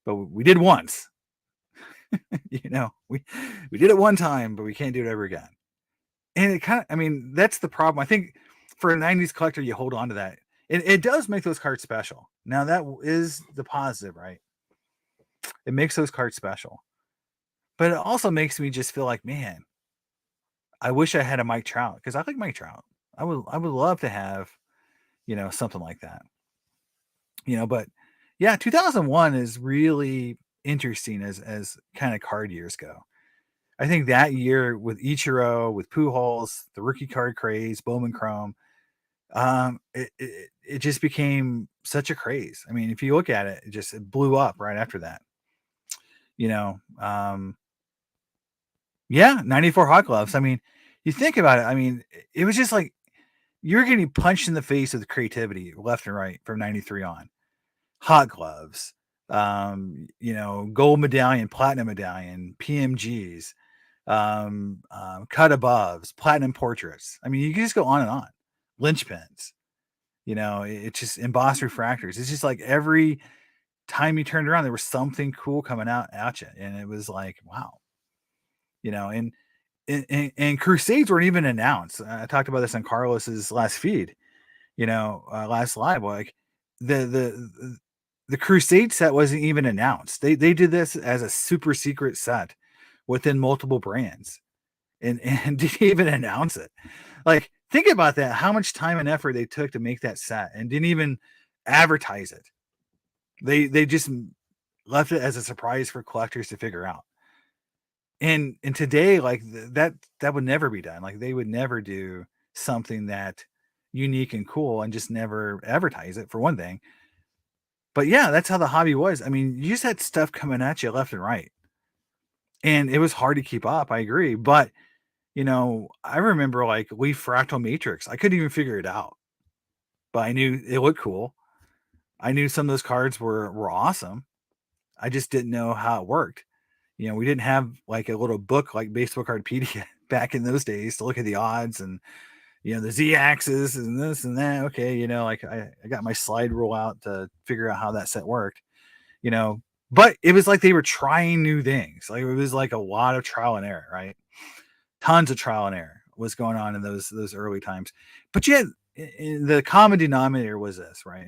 but we did once. we did it one time, but we can't do it ever again. And it kind of, I mean, that's the problem. I think for a 90s collector, you hold on to that. It does make those cards special. Now that is the positive, right? It makes those cards special. But it also makes me just feel like, man, I wish I had a Mike Trout, because I like Mike Trout. I would love to have, something like that. But yeah, 2001 is really interesting as kind of card years go. I think that year with Ichiro, with Pujols, the rookie card craze, Bowman Chrome, it just became such a craze. I mean, if you look at it, it blew up right after that. Yeah, 94 hot gloves. I mean, you think about it. I mean, it was just like you're getting punched in the face with creativity left and right from 93 on. Hot gloves, gold medallion, platinum medallion, PMGs, cut aboves, platinum portraits. I mean, you can just go on and on. Linchpins, it's just embossed refractors. It's just like every time you turned around, there was something cool coming out at you, and it was like, wow, and Crusades weren't even announced. I talked about this on Carlos's last feed, last live. Like the Crusade set wasn't even announced. They did this as a super secret set within multiple brands, and didn't even announce it. Like, think about that. How much time and effort they took to make that set and didn't even advertise it. They just left it as a surprise for collectors to figure out. And today, like that would never be done. Like, they would never do something that unique and cool and just never advertise it, for one thing. But yeah, that's how the hobby was. I mean, you just had stuff coming at you left and right, and it was hard to keep up. I agree, but I remember like Leaf Fractal Matrix. I couldn't even figure it out, but I knew it looked cool. I knew some of those cards were awesome. I just didn't know how it worked. We didn't have like a little book like Baseball Cardpedia back in those days to look at the odds and the Z-axis and this and that. Okay, like I got my slide rule out to figure out how that set worked. But it was like they were trying new things. Like, it was like a lot of trial and error, right? tons of trial and error was going on in those early times. But yet, the common denominator was this, right?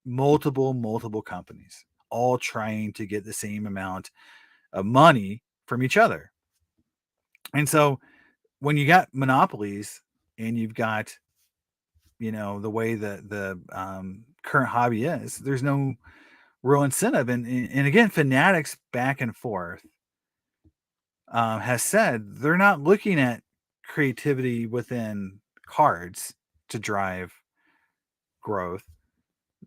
Multiple companies all trying to get the same amount of money from each other. And so when you got monopolies and you've got, the way the current hobby is, there's no real incentive. And again, Fanatics back and forth has said they're not looking at creativity within cards to drive growth.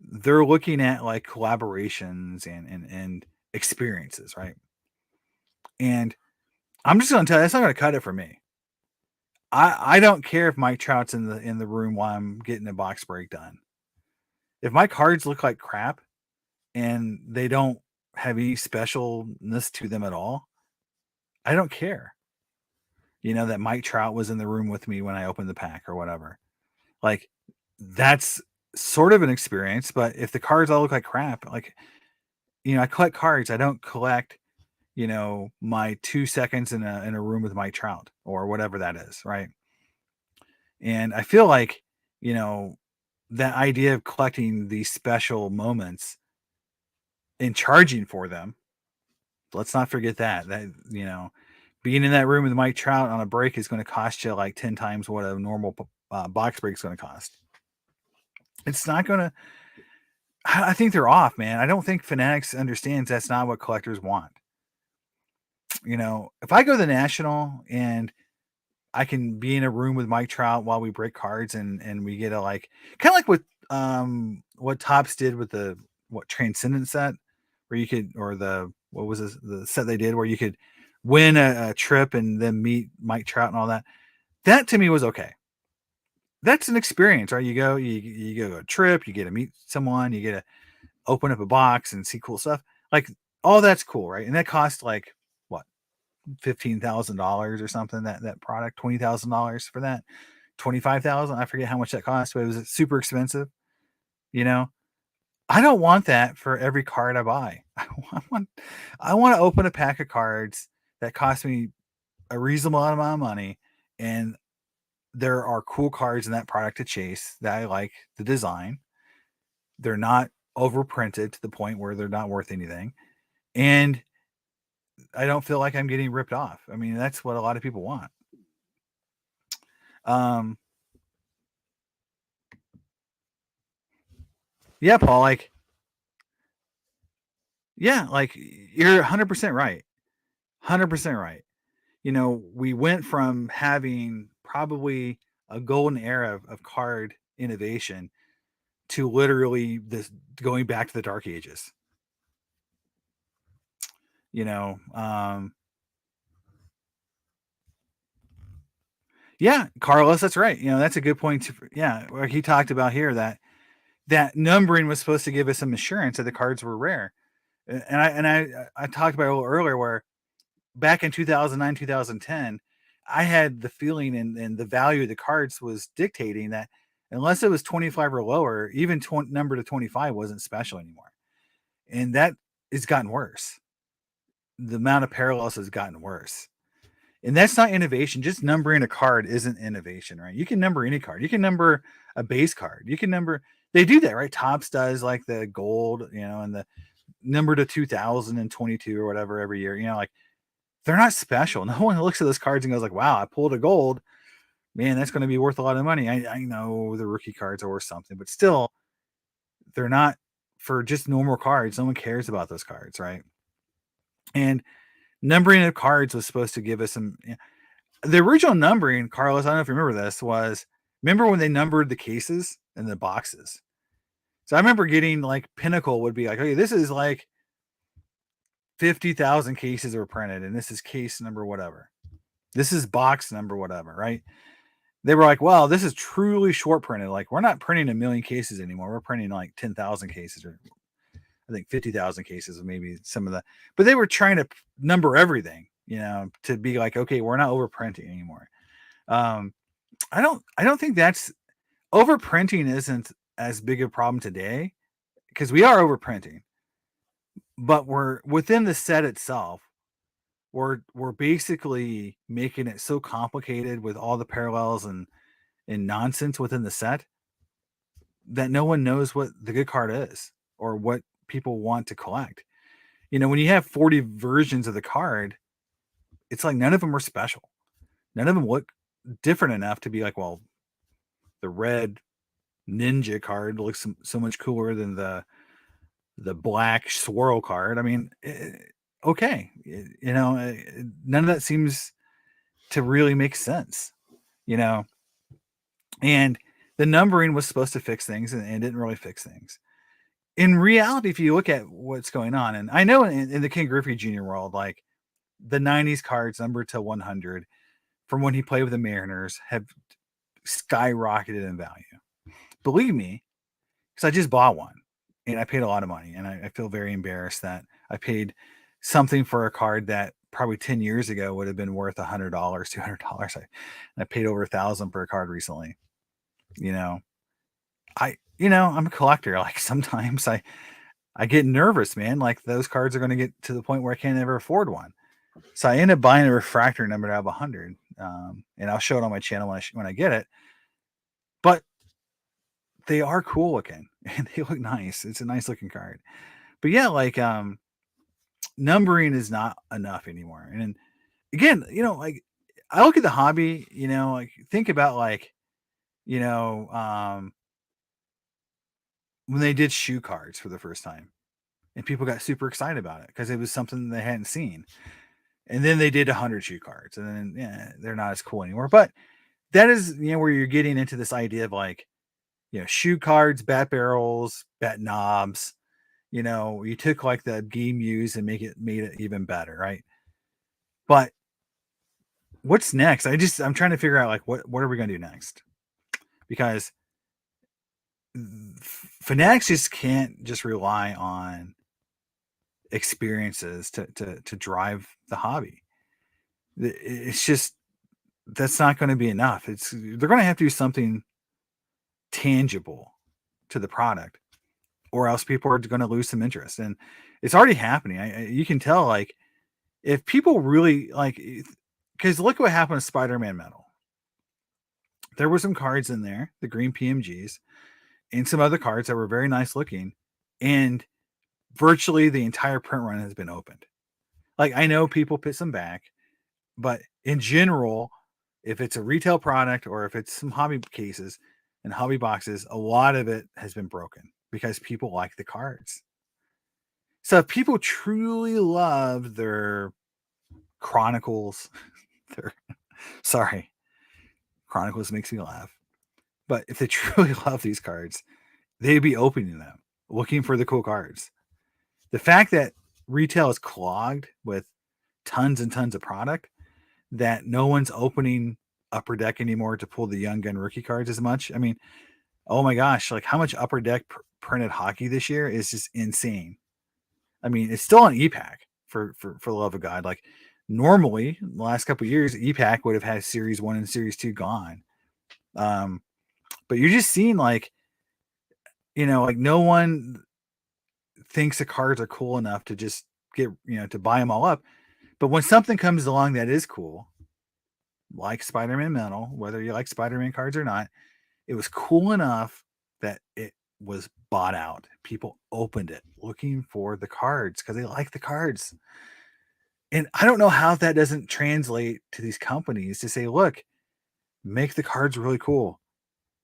They're looking at like collaborations and experiences, right? And I'm just gonna tell you, that's not gonna cut it for me. I don't care if Mike Trout's in the room while I'm getting a box break done. If my cards look like crap and they don't have any specialness to them at all, I don't care. That Mike Trout was in the room with me when I opened the pack or whatever. Like, that's sort of an experience, but if the cards all look like crap, like, I collect cards. I don't collect, my 2 seconds in a room with Mike Trout or whatever that is, right? And I feel like, you know, that idea of collecting these special moments and charging for them, let's not forget that being in that room with Mike Trout on a break is going to cost you like 10 times what a normal box break is going to cost. It's not going to, I think they're off, man. I don't think Fanatics understands that's not what collectors want. If I go to the National and I can be in a room with Mike Trout while we break cards and we get a kind of like what Topps did with the Transcendent set, where you could, or what was the set they did where you could win a trip and then meet Mike Trout and all that. That to me was okay. That's an experience, right? You go to a trip, you get to meet someone, you get to open up a box and see cool stuff. Like, all that's cool, right? And that cost like what, $15,000 or something, that product, $20,000 for that, 25,000. I forget how much that cost, but it was super expensive. I don't want that for every card I buy. I want to open a pack of cards that cost me a reasonable amount of money, and there are cool cards in that product to chase that I like the design. They're not overprinted to the point where they're not worth anything, and I don't feel like I'm getting ripped off. I mean, that's what a lot of people want. Yeah, Paul, you're 100% right. 100% right. We went from having probably a golden era of card innovation to literally this going back to the dark ages. Yeah, Carlos, that's right. That's a good point. Like he talked about here, that numbering was supposed to give us some assurance that the cards were rare. And I talked about it a little earlier where back in 2009, 2010, I had the feeling and the value of the cards was dictating that unless it was 25 or lower, even number to 25 wasn't special anymore. And that has gotten worse. The amount of parallels has gotten worse. And that's not innovation. Just numbering a card isn't innovation, right? You can number any card. You can number a base card. They do that, right? Topps does like the gold, and the number to 2022 or whatever every year, they're not special. No one looks at those cards and goes like, wow, I pulled a gold. Man, that's going to be worth a lot of money. I know the rookie cards are worth something, but still, they're not for just normal cards. No one cares about those cards, right? And numbering of cards was supposed to give us some. The original numbering, Carlos, I don't know if you remember this, remember when they numbered the cases and the boxes? So I remember getting like Pinnacle would be like, okay, this is like 50,000 cases were printed, and this is case number whatever. This is box number whatever, right? They were like, well, this is truly short printed. Like, we're not printing 1 million cases anymore. We're printing like 10,000 cases, or I think 50,000 cases, maybe some of the. But they were trying to number everything, to be like, okay, we're not overprinting anymore. I don't think that's overprinting isn't as big a problem today, because we are overprinting, but we're within the set itself. we're basically making it so complicated with all the parallels and nonsense within the set that no one knows what the good card is or what people want to collect. When you have 40 versions of the card, it's like none of them are special. None of them look different enough to be like, well, the red ninja card looks so much cooler than the black swirl card. I mean, okay, none of that seems to really make sense, you know. And the numbering was supposed to fix things, and it didn't really fix things. In reality, if you look at what's going on, and I know in the King Griffey Jr. world, like the '90s cards numbered to 100 from when he played with the Mariners have skyrocketed in value. Believe me, because I just bought one and I paid a lot of money, and I feel very embarrassed that I paid something for a card that probably 10 years ago would have been worth $100, $200. I paid over $1,000 for a card recently. I'm a collector. Like sometimes I get nervous, man. Like those cards are going to get to the point where I can't ever afford one. So I end up buying a refractor numbered out of 100, and I'll show it on my channel when I get it. But they are cool looking and they look nice. It's a nice looking card. But yeah, like numbering is not enough anymore. And again, like I look at the hobby, like think about like, when they did shoe cards for the first time and people got super excited about it because it was something they hadn't seen. And then they did 100 shoe cards, and then they're not as cool anymore. But that is, where you're getting into this idea of like, shoe cards, bat barrels, bat knobs. You took like the game use and made it even better, right? But what's next? I'm trying to figure out like what are we gonna do next? Because fanatics just can't just rely on experiences to drive the hobby. It's just that's not going to be enough. They're going to have to do something tangible to the product, or else people are going to lose some interest. And it's already happening. You can tell, like, if people really like, because look what happened with Spider-Man Metal. There were some cards in there, the green PMGs, and some other cards that were very nice looking, and virtually the entire print run has been opened. Like, I know people put some back, but in general, if it's a retail product or if it's some hobby cases and hobby boxes, a lot of it has been broken because people like the cards. So if people truly love their Chronicles, Chronicles makes me laugh. But if they truly love these cards, they'd be opening them, looking for the cool cards. The fact that retail is clogged with tons and tons of product, that no one's opening Upper Deck anymore to pull the Young Gun rookie cards as much. I mean, oh my gosh, like how much Upper Deck printed hockey this year is just insane. I mean, it's still on EPAC for the love of God. Like normally, the last couple of years, EPAC would have had Series 1 and Series 2 gone. But you're just seeing like, like no one thinks the cards are cool enough to just get, to buy them all up. But when something comes along that is cool, like Spider-Man Metal, whether you like Spider-Man cards or not, it was cool enough that it was bought out. People opened it looking for the cards because they like the cards. And I don't know how that doesn't translate to these companies to say, look, make the cards really cool.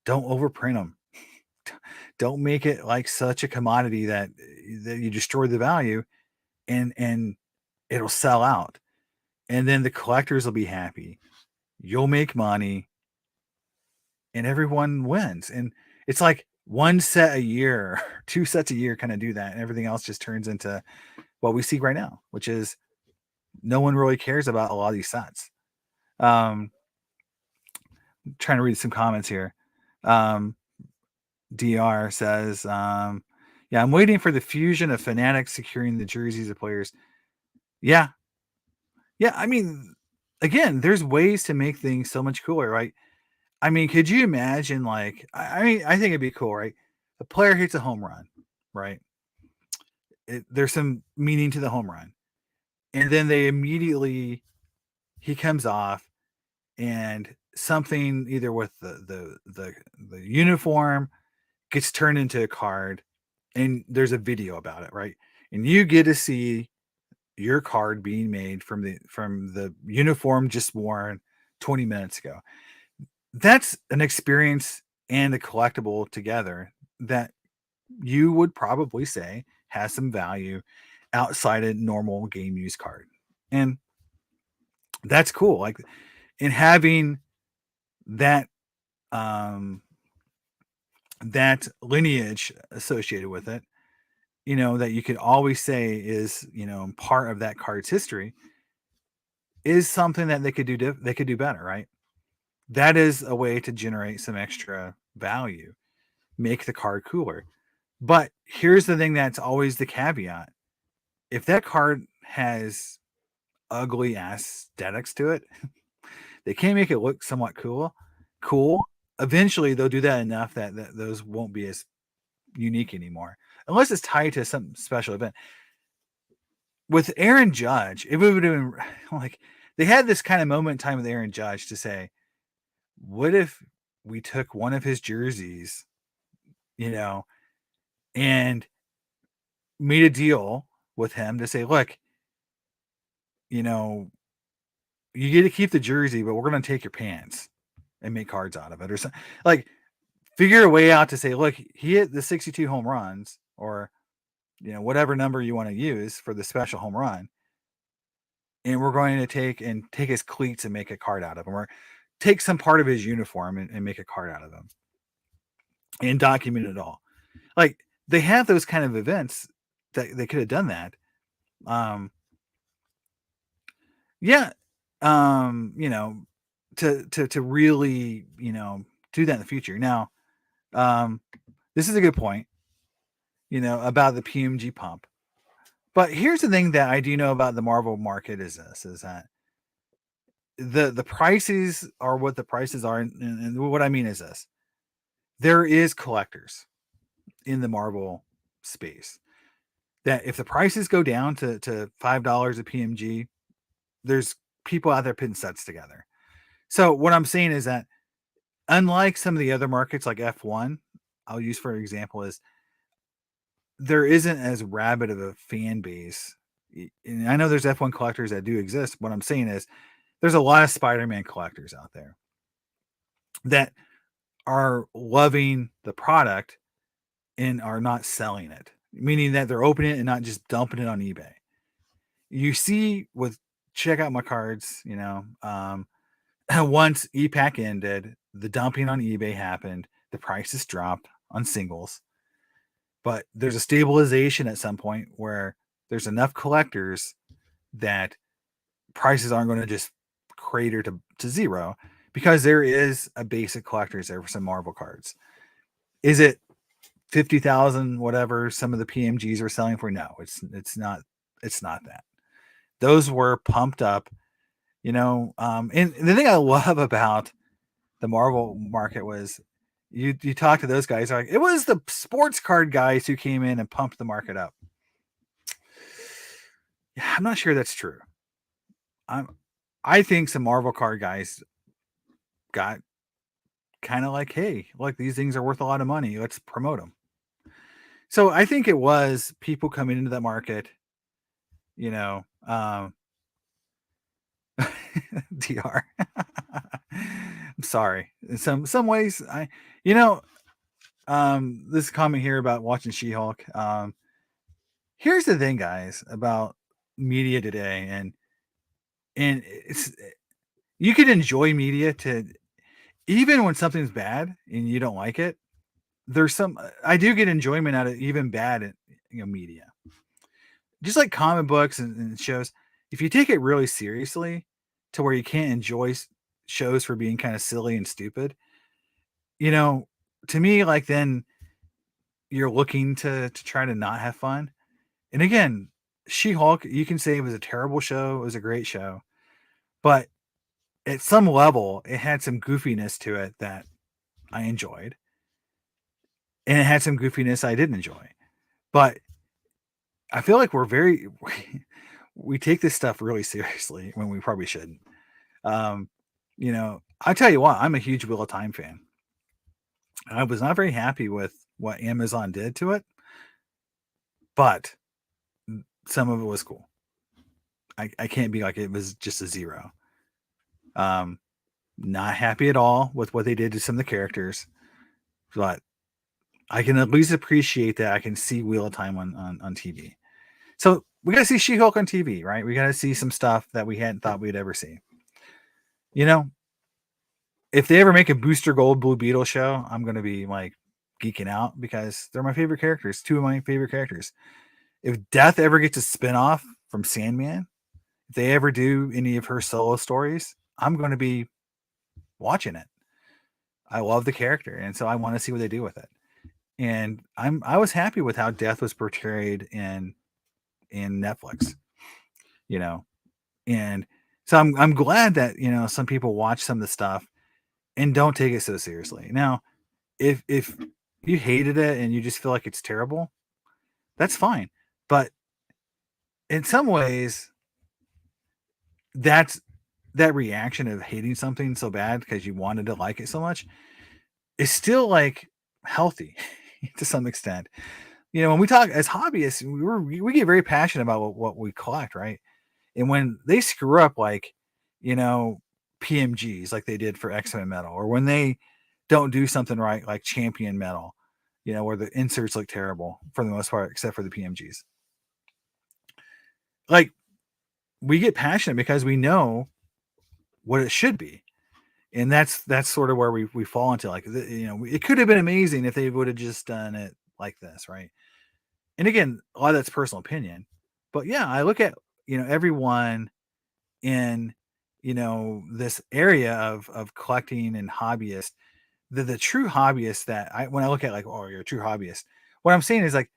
Don't overprint them. Don't make it like such a commodity that you destroy the value and it'll sell out. And then the collectors will be happy. You'll make money and everyone wins. And it's like one set a year, 2 sets a year kind of do that. And everything else just turns into what we see right now, which is no one really cares about a lot of these sets. Trying to read some comments here. DR says, yeah, I'm waiting for the fusion of Fanatics securing the jerseys of players. Yeah. Yeah. I mean, again, there's ways to make things so much cooler, right? I mean, could you imagine, like, I mean, I think it'd be cool, right? The player hits a home run, right? There's some meaning to the home run. and then he comes off, and something either with the uniform gets turned into a card, and there's a video about it, right? And you get to see your card being made from the uniform just worn 20 minutes ago. That's an experience and a collectible together that you would probably say has some value outside a normal game use card. And that's cool. Like, in having that um that lineage associated with it, that you could always say is, part of that card's history, is something that they could do better, right? That is a way to generate some extra value, make the card cooler. But here's the thing that's always the caveat. If that card has ugly aesthetics to it, they can't make it look somewhat cool. Eventually they'll do that enough that those won't be as unique anymore. Unless it's tied to some special event. With Aaron Judge, it would have been like, they had this kind of moment in time with Aaron Judge to say, what if we took one of his jerseys, and made a deal with him to say, look, you know, you get to keep the jersey, but we're going to take your pants and make cards out of it, or something. Like, figure a way out to say, look, he hit the 62 home runs, or whatever number you want to use for the special home run, and we're going to take his cleats and make a card out of him, or take some part of his uniform and make a card out of him, and document it all. Like, they have those kind of events that they could have done that. Yeah. You know, to really, do that in the future. Now, this is a good point, about the PMG pump. But here's the thing that I do know about the Marvel market is that the prices are what the prices are, and what I mean is this: there is collectors in the Marvel space that if the prices go down to $5 a PMG, there's people out there putting sets together. So what I'm saying is that, unlike some of the other markets like F1, I'll use for example, is there isn't as rabid of a fan base. And I know there's F1 collectors that do exist. What I'm saying is there's a lot of Spider-Man collectors out there that are loving the product and are not selling it, meaning that they're opening it and not just dumping it on eBay. You see with Check Out My Cards, once EPAC ended, the dumping on eBay happened, the prices dropped on singles. But there's a stabilization at some point where there's enough collectors that prices aren't going to just crater to zero, because there is a base of collectors there for some Marvel cards. Is it 50,000 whatever some of the PMGs are selling for? No, it's not that. Those were pumped up, and the thing I love about the Marvel market was, you talk to those guys, like, it was the sports card guys who came in and pumped the market up. Yeah, I'm not sure that's true. I think some Marvel card guys got kind of like, hey, look, these things are worth a lot of money, let's promote them. So I think it was people coming into that market, DR. I'm sorry. In some ways, this comment here about watching She-Hulk. Here's the thing, guys, about media today, and it's, you could enjoy media to, even when something's bad and you don't like it. I do get enjoyment out of even bad, media. Just like comic books and shows, if you take it really seriously to where you can't enjoy shows for being kind of silly and stupid, to me, like, then you're looking to try to not have fun. And again, She-Hulk, you can say it was a terrible show, it was a great show, but at some level, it had some goofiness to it that I enjoyed, and it had some goofiness I didn't enjoy. But I feel like we take this stuff really seriously when we probably shouldn't. Um, I tell you what, I'm a huge Wheel of Time fan. I was not very happy with what Amazon did to it, but some of it was cool. I can't be like it was just a zero. Um, Not happy at all with what they did to some of the characters, but I can at least appreciate that I can see Wheel of Time on TV. So we got to see She-Hulk on TV, right? We got to see some stuff that we hadn't thought we'd ever see. You know, if they ever make a Booster Gold Blue Beetle show, I'm going to be like geeking out because they're my favorite characters, two of my favorite characters. If Death ever gets a spinoff from Sandman, if they ever do any of her solo stories, I'm going to be watching it. I love the character, and so I want to see what they do with it. And I was happy with how Death was portrayed in Netflix, you know. And so I'm glad that, some people watch some of the stuff and don't take it so seriously. Now, if you hated it and you just feel like it's terrible, that's fine. But in some ways, that's that reaction of hating something so bad because you wanted to like it so much is still like healthy to some extent. When we talk as hobbyists, we get very passionate about what we collect, right? And when they screw up, like, you know, PMGs, like they did for X-Men Metal, or when they don't do something right, like Champion Metal, where the inserts look terrible for the most part, except for the PMGs. Like, we get passionate because we know what it should be. And that's sort of where we fall into, like, it could have been amazing if they would have just done it like this, right? And again, a lot of that's personal opinion. But yeah, I look at, everyone in, this area of collecting and hobbyist, the true hobbyist that when I look at, like, oh, you're a true hobbyist, what I'm saying is, like,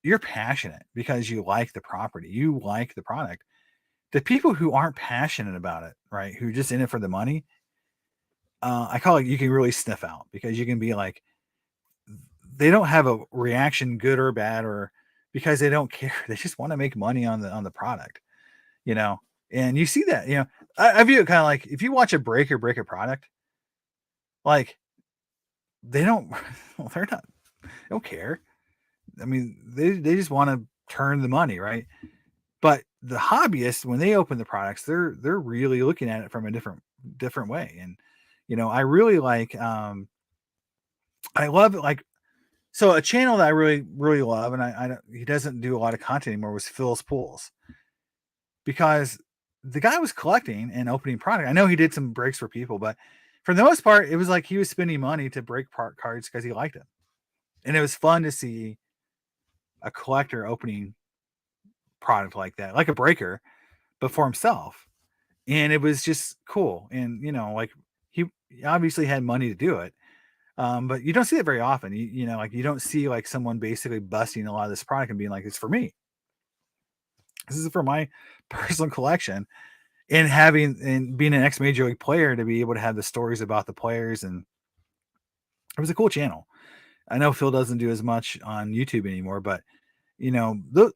you're passionate because you like the property, you like the product. The people who aren't passionate about it, right, who are just in it for the money, I call it, you can really sniff out because you can be like, they don't have a reaction, good or bad, or because they don't care. They just want to make money on the product, you know. And you see that, I view it kind of like if you watch a breaker break a product, like they don't, well, they don't care. I mean, they just want to turn the money, right? But the hobbyists, when they open the products, they're really looking at it from a different way. And I really like, I love it, like, so a channel that I really really love, and I don't, he doesn't do a lot of content anymore, was Phil's Pools, because the guy was collecting and opening product. I know he did some breaks for people, but for the most part, it was like he was spending money to break part cards because he liked them, and it was fun to see a collector opening product like that, like a breaker, but for himself. And it was just cool. And like, he obviously had money to do it. But you don't see it very often. Like, you don't see like someone basically busting a lot of this product and being like, it's for me. This is for my personal collection. And being an ex major league player, to be able to have the stories about the players, and it was a cool channel. I know Phil doesn't do as much on YouTube anymore, but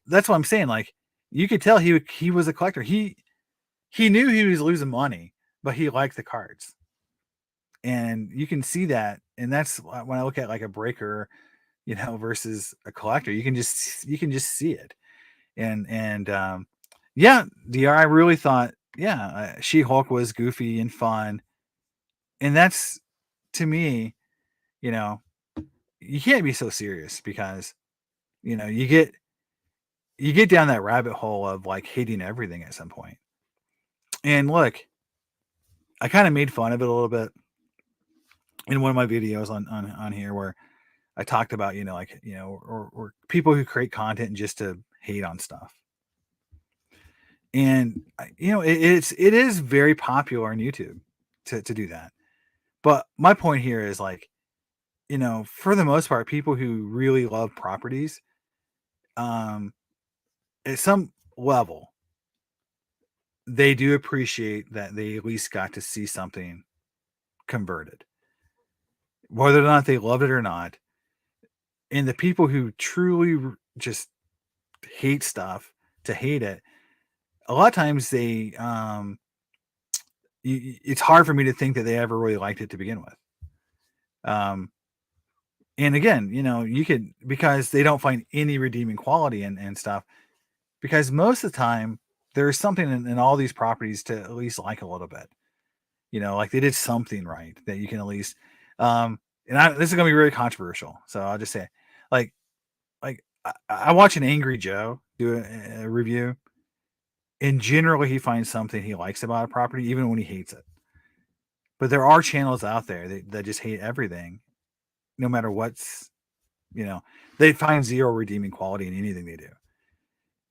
that's what I'm saying. Like, you could tell he was a collector. He knew he was losing money, but he liked the cards. And you can see that. And that's when I look at like a breaker, versus a collector, you can just see it. And yeah, DR, I really thought, yeah, She-Hulk was goofy and fun. And that's, to me, you know, you can't be so serious because, you get down that rabbit hole of like hating everything at some point. And look, I kind of made fun of it a little bit in one of my videos on here, where I talked about, like, or people who create content just to hate on stuff. And it is very popular on YouTube to do that. But my point here is, like, for the most part, people who really love properties, um, at some level, they do appreciate that they at least got to see something converted, whether or not they love it or not. And the people who truly just hate stuff to hate it, a lot of times it's hard for me to think that they ever really liked it to begin with. And again, you could, because they don't find any redeeming quality and stuff, because most of the time there's something in all these properties to at least like a little bit, like they did something right that you can at least, this is going to be really controversial. So I'll just say, like, I watch an Angry Joe do a review, and generally he finds something he likes about a property, even when he hates it. But there are channels out there that just hate everything, no matter what's, they find zero redeeming quality in anything they do.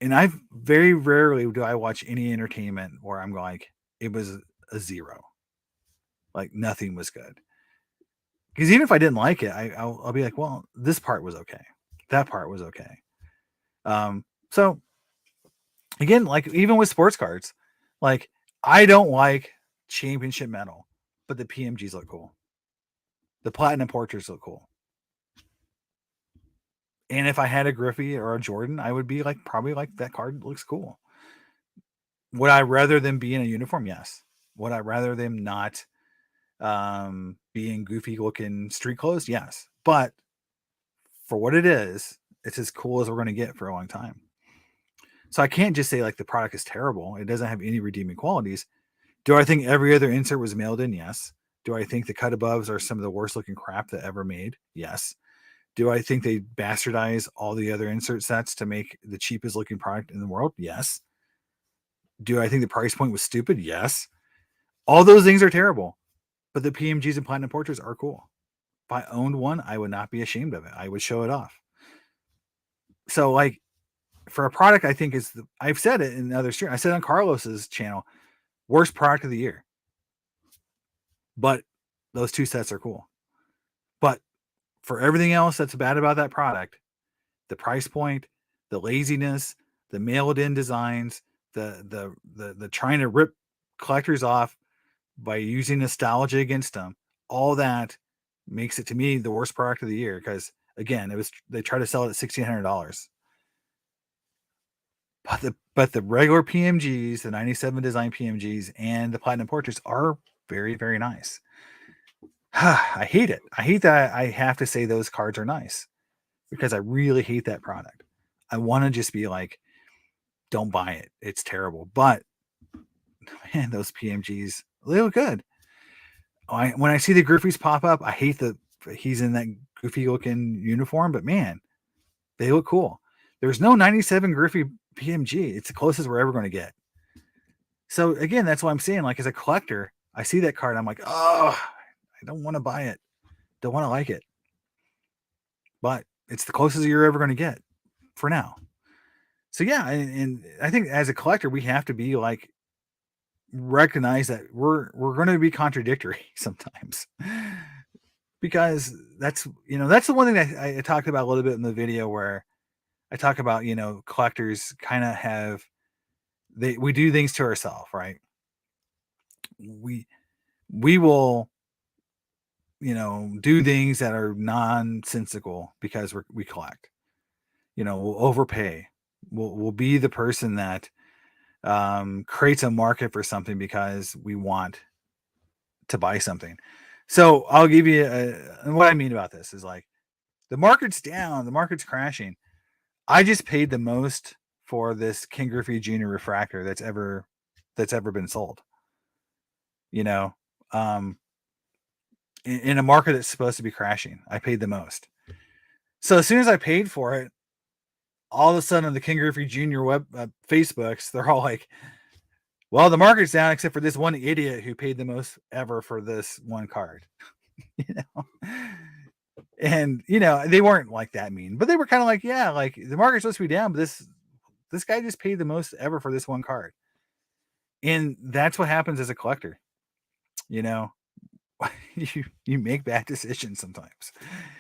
And I very rarely do I watch any entertainment where I'm like, it was a zero, like nothing was good. Because even if I didn't like it, I'll be like, well, this part was okay, that part was okay. So again, like even with sports cards, like I don't like championship medal, but the PMGs look cool. The platinum portraits look cool. And if I had a Griffey or a Jordan, I would be like, probably like, that card looks cool. Would I rather them be in a uniform? Yes. Would I rather them not be in goofy looking street clothes? Yes. But for what it is, it's as cool as we're going to get for a long time. So I can't just say like the product is terrible. It doesn't have any redeeming qualities. Do I think every other insert was mailed in? Yes. Do I think the cut aboves are some of the worst looking crap that ever made? Yes. Do I think they bastardize all the other insert sets to make the cheapest looking product in the world? Yes. Do I think the price point was stupid? Yes. All those things are terrible, but the PMGs and platinum portraits are cool. If I owned one, I would not be ashamed of it. I would show it off. So like for a product, I think I've said it in other streams. I said on Carlos's channel, worst product of the year. But those two sets are cool. But for everything else that's bad about that product, the price point, the laziness, the mailed in designs, the trying to rip collectors off by using nostalgia against them, all that makes it, to me, the worst product of the year. Because again, they try to sell it at $1,600. But the regular PMGs, the 97 design PMGs, and the platinum portraits are very, very nice. I hate it. I hate that I have to say those cards are nice, because I really hate that product. I want to just be like, don't buy it. It's terrible. But man, those PMGs, they look good. When I see the Griffies pop up, I hate that he's in that goofy looking uniform, but man, they look cool. There's no 97 Griffey PMG. It's the closest we're ever going to get. So again, that's what I'm saying. Like as a collector, I see that card, I'm like, oh, I don't want to buy it. Don't want to like it. But it's the closest you're ever going to get for now. So yeah, and I think as a collector, we have to be like, recognize that we're going to be contradictory sometimes, because that's the one thing that I talked about a little bit in the video, where I talk about collectors kind of have we do things to ourselves, right? We will do things that are nonsensical because we collect. We'll overpay. We'll be the person that creates a market for something because we want to buy something. So I'll give you what I mean about this is like, the market's down, the market's crashing. I just paid the most for this King Griffey Jr. refractor that's ever been sold. In a market that's supposed to be crashing, I paid the most. So as soon as I paid for it, all of a sudden the King Griffey Jr. Facebooks, they're all like, well, the market's down except for this one idiot who paid the most ever for this one card. And they weren't like that mean, but they were kind of like, yeah, like the market's supposed to be down, but this guy just paid the most ever for this one card. And that's what happens as a collector. You make bad decisions sometimes.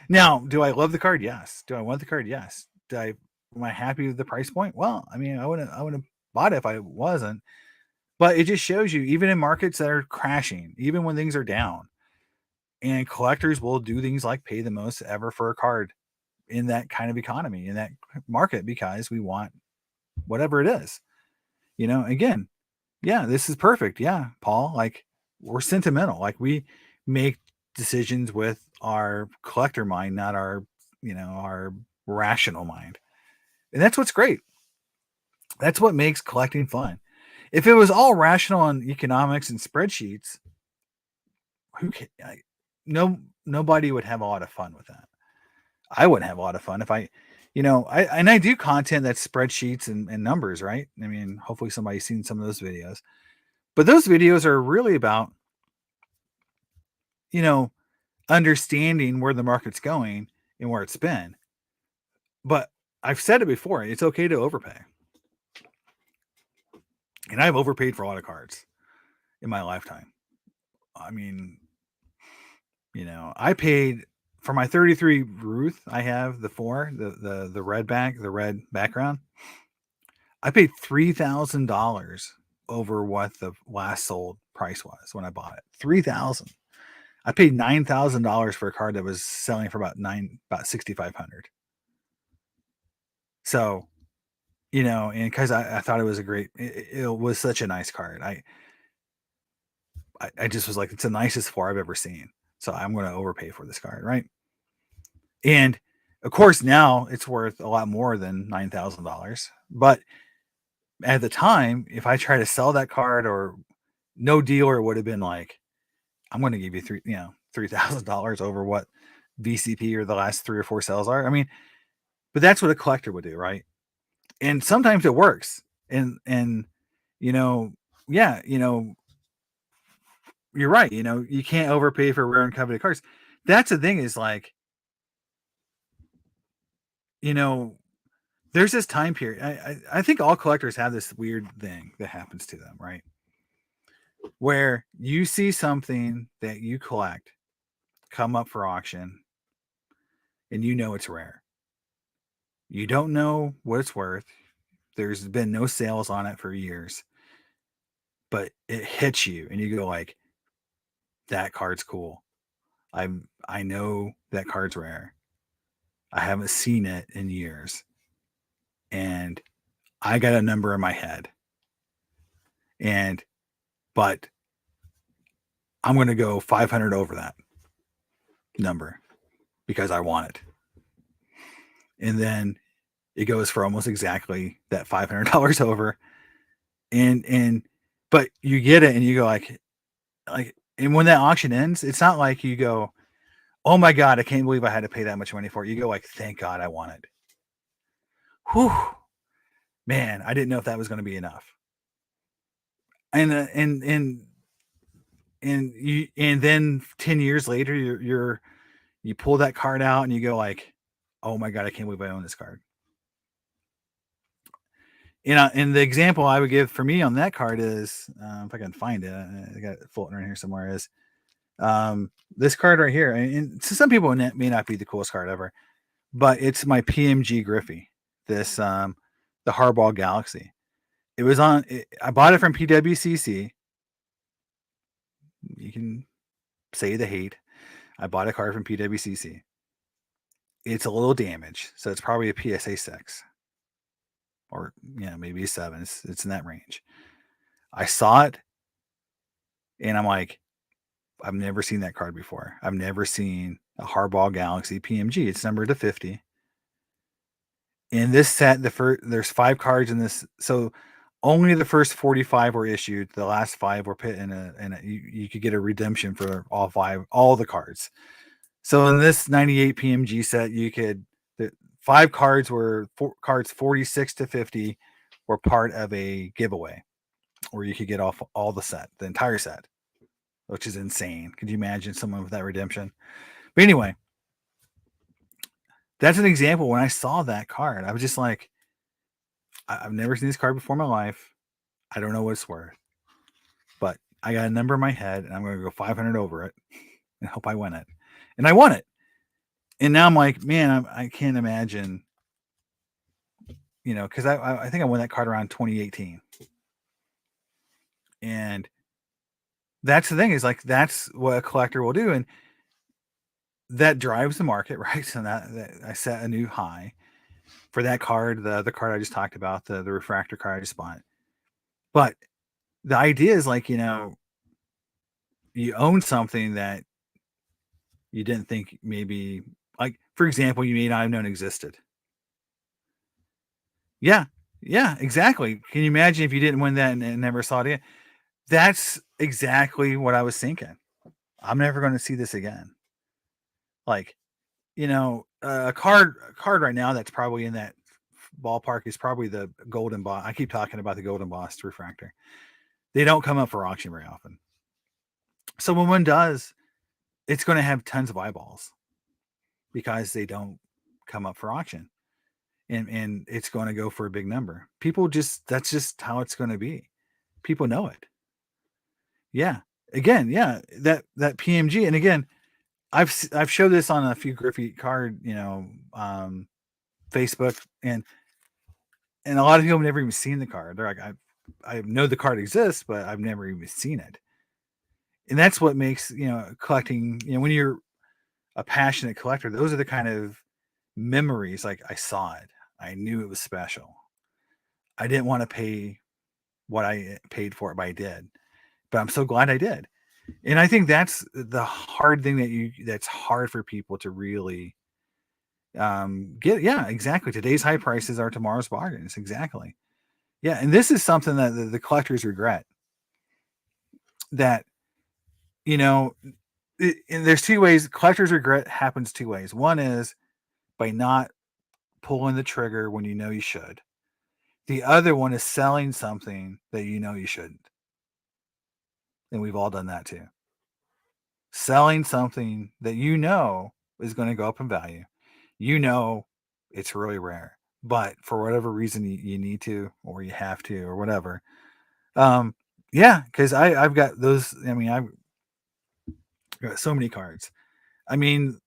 Now, do I love the card? Yes. Do I want the card? Yes. Am I happy with the price point? Well, I mean, I wouldn't have bought it if I wasn't. But it just shows you, even in markets that are crashing, even when things are down, and collectors will do things like pay the most ever for a card in that kind of economy, in that market, because we want whatever it is. Again, yeah, this is perfect. Yeah, Paul, like we're sentimental. Like we make decisions with our collector mind, not our rational mind. And that's what's great. That's what makes collecting fun. If it was all rational on economics and spreadsheets, who can, no nobody would have a lot of fun with that. I wouldn't have a lot of fun if I do content that's spreadsheets and numbers, right? I mean, hopefully somebody's seen some of those videos. But those videos are really about, you know, understanding where the market's going and where it's been. But I've said it before, it's okay to overpay. And I've overpaid for a lot of cards in my lifetime. I mean, I paid for my 33 Ruth, I have the 4, the red the red background. I paid $3,000 over what the last sold price was when I bought it. 3,000. I paid $9,000 for a card that was selling for about 6,500. So, and because I thought it was it was such a nice card. I just was like, it's the nicest 4 I've ever seen. So I'm going to overpay for this card, right? And of course, now it's worth a lot more than $9,000. But at the time, if I try to sell that card, or no dealer would have been like, I'm going to give you $3,000 over what VCP or the last 3 or 4 sales are. I mean, but that's what a collector would do, right? And sometimes it works. And yeah, you're right. You can't overpay for rare and coveted cards. That's the thing is like, there's this time period. I think all collectors have this weird thing that happens to them, right? Where you see something that you collect come up for auction and it's rare. You don't know what it's worth. There's been no sales on it for years. But it hits you and you go like, that card's cool. I know that card's rare. I haven't seen it in years. And I got a number in my head. But I'm going to go 500 over that number because I want it. And then it goes for almost exactly that $500 over. But you get it and you go like, and when that auction ends, it's not like you go, oh my God, I can't believe I had to pay that much money for it. You go like, thank God I won it. Whew, man, I didn't know if that was going to be enough. And then 10 years later, you pull that card out and you go like, oh my God, I can't believe I own this card. And the example I would give for me on that card is, if I can find it, I got it floating around here somewhere, is this card right here. And to some people, it may not be the coolest card ever, but it's my PMG Griffey, this the Hardball Galaxy. It was I bought it from PWCC. You can say the hate. I bought a card from PWCC. It's a little damaged, so it's probably a PSA 6. Or maybe a 7. It's in that range. I saw it and I'm like, I've never seen that card before. I've never seen a Hardball Galaxy PMG. It's numbered to 50. In this set, there's 5 cards in this, so only the first 45 were issued. The last 5 were put in you could get a redemption for all the cards. So in this 98 PMG set, the 5 cards cards 46 to 50 were part of a giveaway where you could get off all the entire set, which is insane. Could you imagine someone with that redemption? But anyway, that's an example. When I saw that card, I was just like, I've never seen this card before in my life. I don't know what it's worth, but I got a number in my head and I'm going to go 500 over it and hope I win it. And I won it. And now I'm like, man, I can't imagine, because I think I won that card around 2018. And that's the thing, is like, that's what a collector will do. And that drives the market, right? So that I set a new high for that card. The card I just talked about, the refractor card I just bought. But the idea is like, you own something that you didn't think maybe, like, for example, you may not have known existed. Yeah. Yeah, exactly. Can you imagine if you didn't win that and never saw it again? That's exactly what I was thinking. I'm never gonna see this again. Like, a card right now that's probably in that ballpark is probably the Golden Boss. I keep talking about the Golden Boss refractor. They don't come up for auction very often. So when one does, it's gonna have tons of eyeballs because they don't come up for auction. And it's gonna go for a big number. People just that's just how it's gonna be. People know it. Yeah. Again, yeah, that PMG, and again, I've showed this on a few Griffey card, Facebook, and a lot of people have never even seen the card. They're like, I know the card exists, but I've never even seen it. And that's what makes, collecting, when you're a passionate collector, those are the kind of memories. Like, I saw it. I knew it was special. I didn't want to pay what I paid for it, but I did. But I'm so glad I did. And I think that's the hard thing that's hard for people to really get. Yeah, exactly. Today's high prices are tomorrow's bargains. Exactly. Yeah, and this is something that the collectors regret. That you know, and there's two ways collectors regret happens two ways. One is by not pulling the trigger when you know you should. The other one is selling something that you know you shouldn't. And we've all done that too. Selling something that you know is going to go up in value. You know it's really rare, but for whatever reason you need to, or you have to, or whatever. Um, yeah, because I've got those. I mean, I've got so many cards. I mean,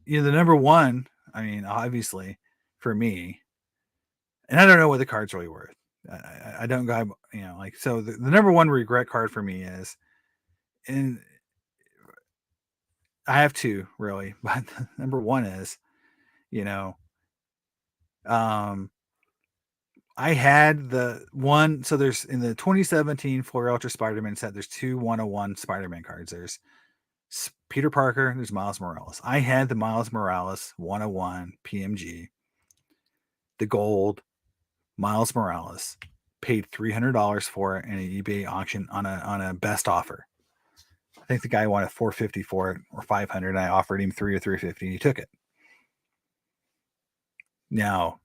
the number one. I mean, obviously, for me, and I don't know what the card's really worth. I don't got, like, so the number one regret card for me is, and I have two really, but number one is, you know, um, I had the one. So there's in the 2017 Florida Ultra Spider-Man set, there's two 101 Spider-Man cards. There's Peter Parker, there's Miles Morales. I had the Miles Morales 101 PMG, the gold Miles Morales. Paid $300 for it in an eBay auction on a best offer. I think the guy wanted 450 for it or 500, and I offered him 3 or 350, and he took it. Now,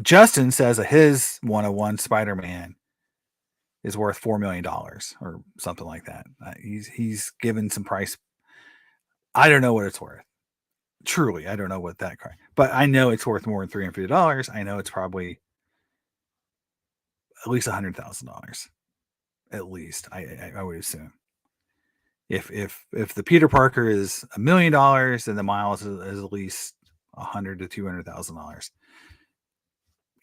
Justin says that his 101 Spider-Man is worth $4 million or something like that. He's given some price. I don't know what it's worth. Truly, I don't know what that car, but I know it's worth more than $350. I know it's probably at least $100,000. At least I would assume. If the Peter Parker is $1 million, then the Miles is at least $100,000 to $200,000.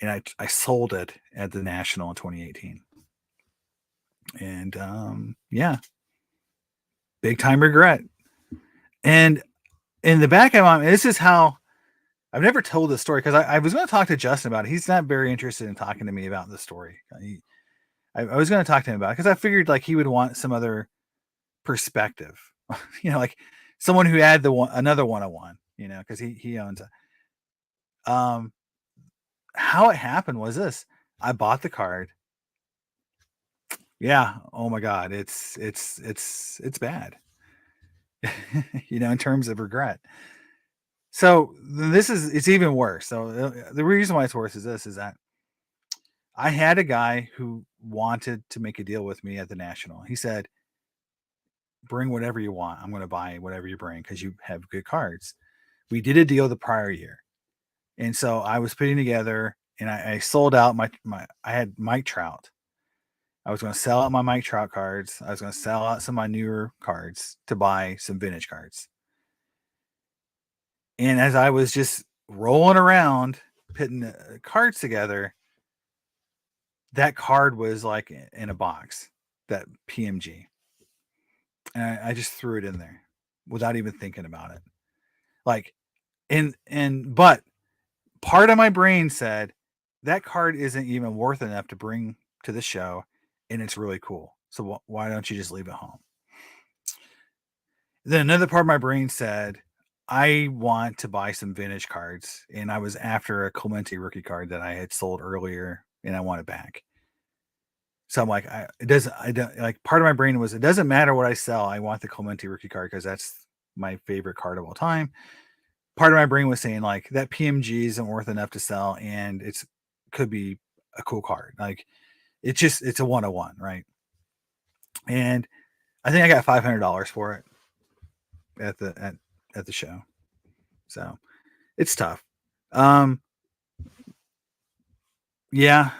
And I sold it at the National in 2018. And yeah, big time regret. And in the back of my mind, this is how I've never told this story, because I was going to talk to Justin about it. He's not very interested in talking to me about the story. I was going to talk to him about it because I figured like he would want some other perspective, like someone who had another 101, because he owns it. How it happened was this: I bought the card. Yeah. Oh my God. It's bad, in terms of regret. So it's even worse. So the reason why it's worse is this: is that I had a guy who wanted to make a deal with me at the National. He said, "Bring whatever you want. I'm going to buy whatever you bring because you have good cards." We did a deal the prior year, and so I was putting together, and I sold out I had Mike Trout. I was going to sell out my Mike Trout cards. I was going to sell out some of my newer cards to buy some vintage cards. And as I was just rolling around putting the cards together, that card was like in a box, that PMG. And I just threw it in there without even thinking about it. Like, but part of my brain said that card isn't even worth enough to bring to the show. and it's really cool. So why don't you just leave it home? Then another part of my brain said, I want to buy some vintage cards, and I was after a Clemente rookie card that I had sold earlier, and I want it back. So I'm like, it doesn't. I don't like. Part of my brain was, it doesn't matter what I sell. I want the Clemente rookie card because that's my favorite card of all time. Part of my brain was saying like that PMG isn't worth enough to sell, and could be a cool card. Like it's a 101, right? And I think I got $500 for it at the show. So it's tough. Yeah.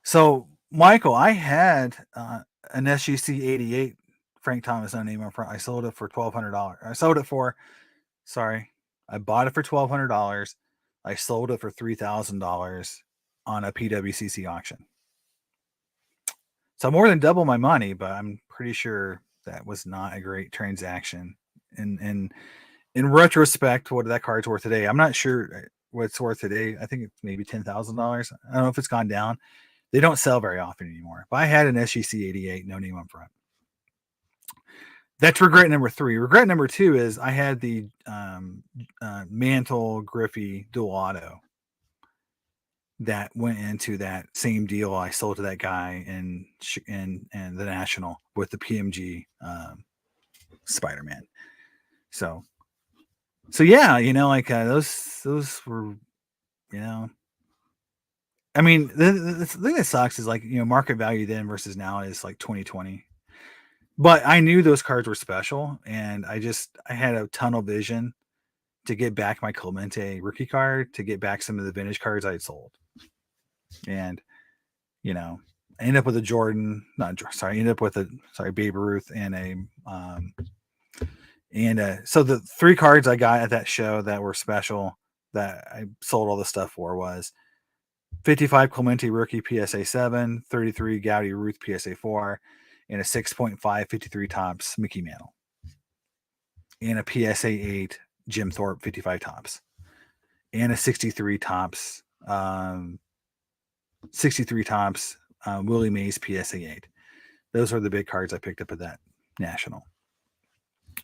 So Michael, I had an SGC 88 Frank Thomas no name on front. I sold it for $1,200. I bought it for $1,200. I sold it for $3,000 on a PWCC auction. So more than double my money, but I'm pretty sure that was not a great transaction. And in retrospect, what that card's worth today, I'm not sure what it's worth today. I think it's maybe $10,000. I don't know if it's gone down. They don't sell very often anymore. But I had an SGC 88, no name on front. That's regret number 3. Regret number 2 is I had the Mantle Griffey dual auto that went into that same deal I sold to that guy in the National with the PMG Spider-Man. So yeah, like those were, I mean, the thing that sucks is like, market value then versus now is like 2020. But I knew those cards were special, and I had a tunnel vision to get back my Clemente rookie card, to get back some of the vintage cards I had sold. And, I ended up with a Jordan, Babe Ruth so the 3 cards I got at that show that were special that I sold all the stuff for was 55 Clemente rookie PSA 7, 33 Gowdy Ruth PSA 4, and a 6.5 53 Topps Mickey Mantle, and a PSA 8 Jim Thorpe 55 Topps, and a 63 Topps Willie Mays PSA 8. Those are the big cards I picked up at that National.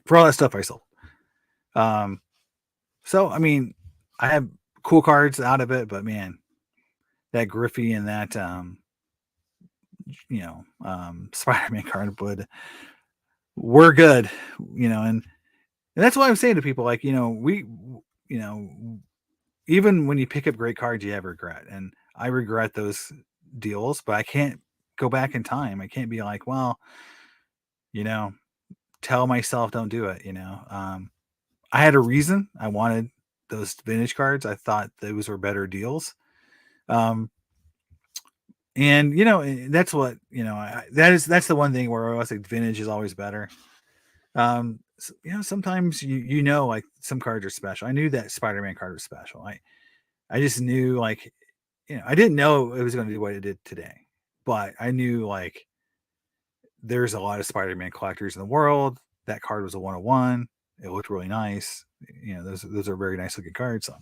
For all that stuff I sold. So I mean, I have cool cards out of it, but man, that Griffey and that Spider-Man card were good, and that's why I'm saying to people, like, even when you pick up great cards, you have regret, and I regret those deals, but I can't go back in time. I can't be like, well, tell myself don't do it. I had a reason. I wanted those vintage cards. I thought those were better deals. And that's what, that's the one thing where I always think vintage is always better. Sometimes like some cards are special. I knew that Spider-Man card was special. I just knew, like, I didn't know it was going to do what it did today, but I knew, like, there's a lot of Spider-Man collectors in the world. That card was a 101. It looked really nice. Those are very nice looking cards. So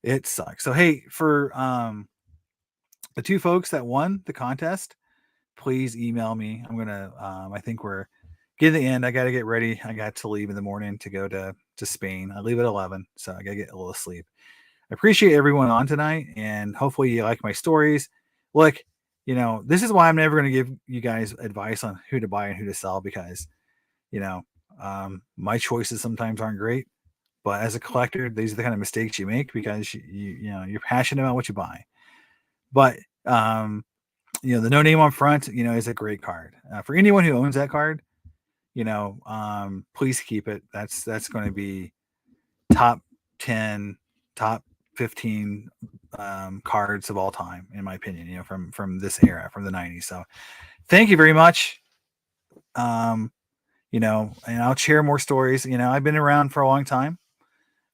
it sucks. So, hey, for the 2 folks that won the contest, please email me. I'm going to, I think we're getting to the end. I got to get ready. I got to leave in the morning to go to Spain. I leave at 11, so I got to get a little sleep. I appreciate everyone on tonight, and hopefully you like my stories. Look, this is why I'm never going to give you guys advice on who to buy and who to sell, because, my choices sometimes aren't great, but as a collector, these are the kind of mistakes you make because you're passionate about what you buy. But, the no name on front, is a great card. For anyone who owns that card, please keep it. That's going to be top 10, top 15 cards of all time, in my opinion, from this era, from the 90s. So thank you very much. And I'll share more stories. I've been around for a long time.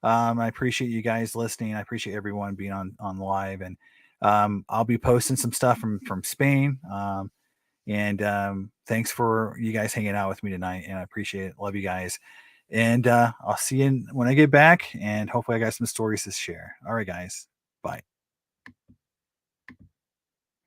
I appreciate you guys listening. I appreciate everyone being on live, and I'll be posting some stuff from Spain. And thanks for you guys hanging out with me tonight, and I appreciate it. Love you guys. And I'll see you when I get back, and hopefully I got some stories to share. All right, guys. Bye.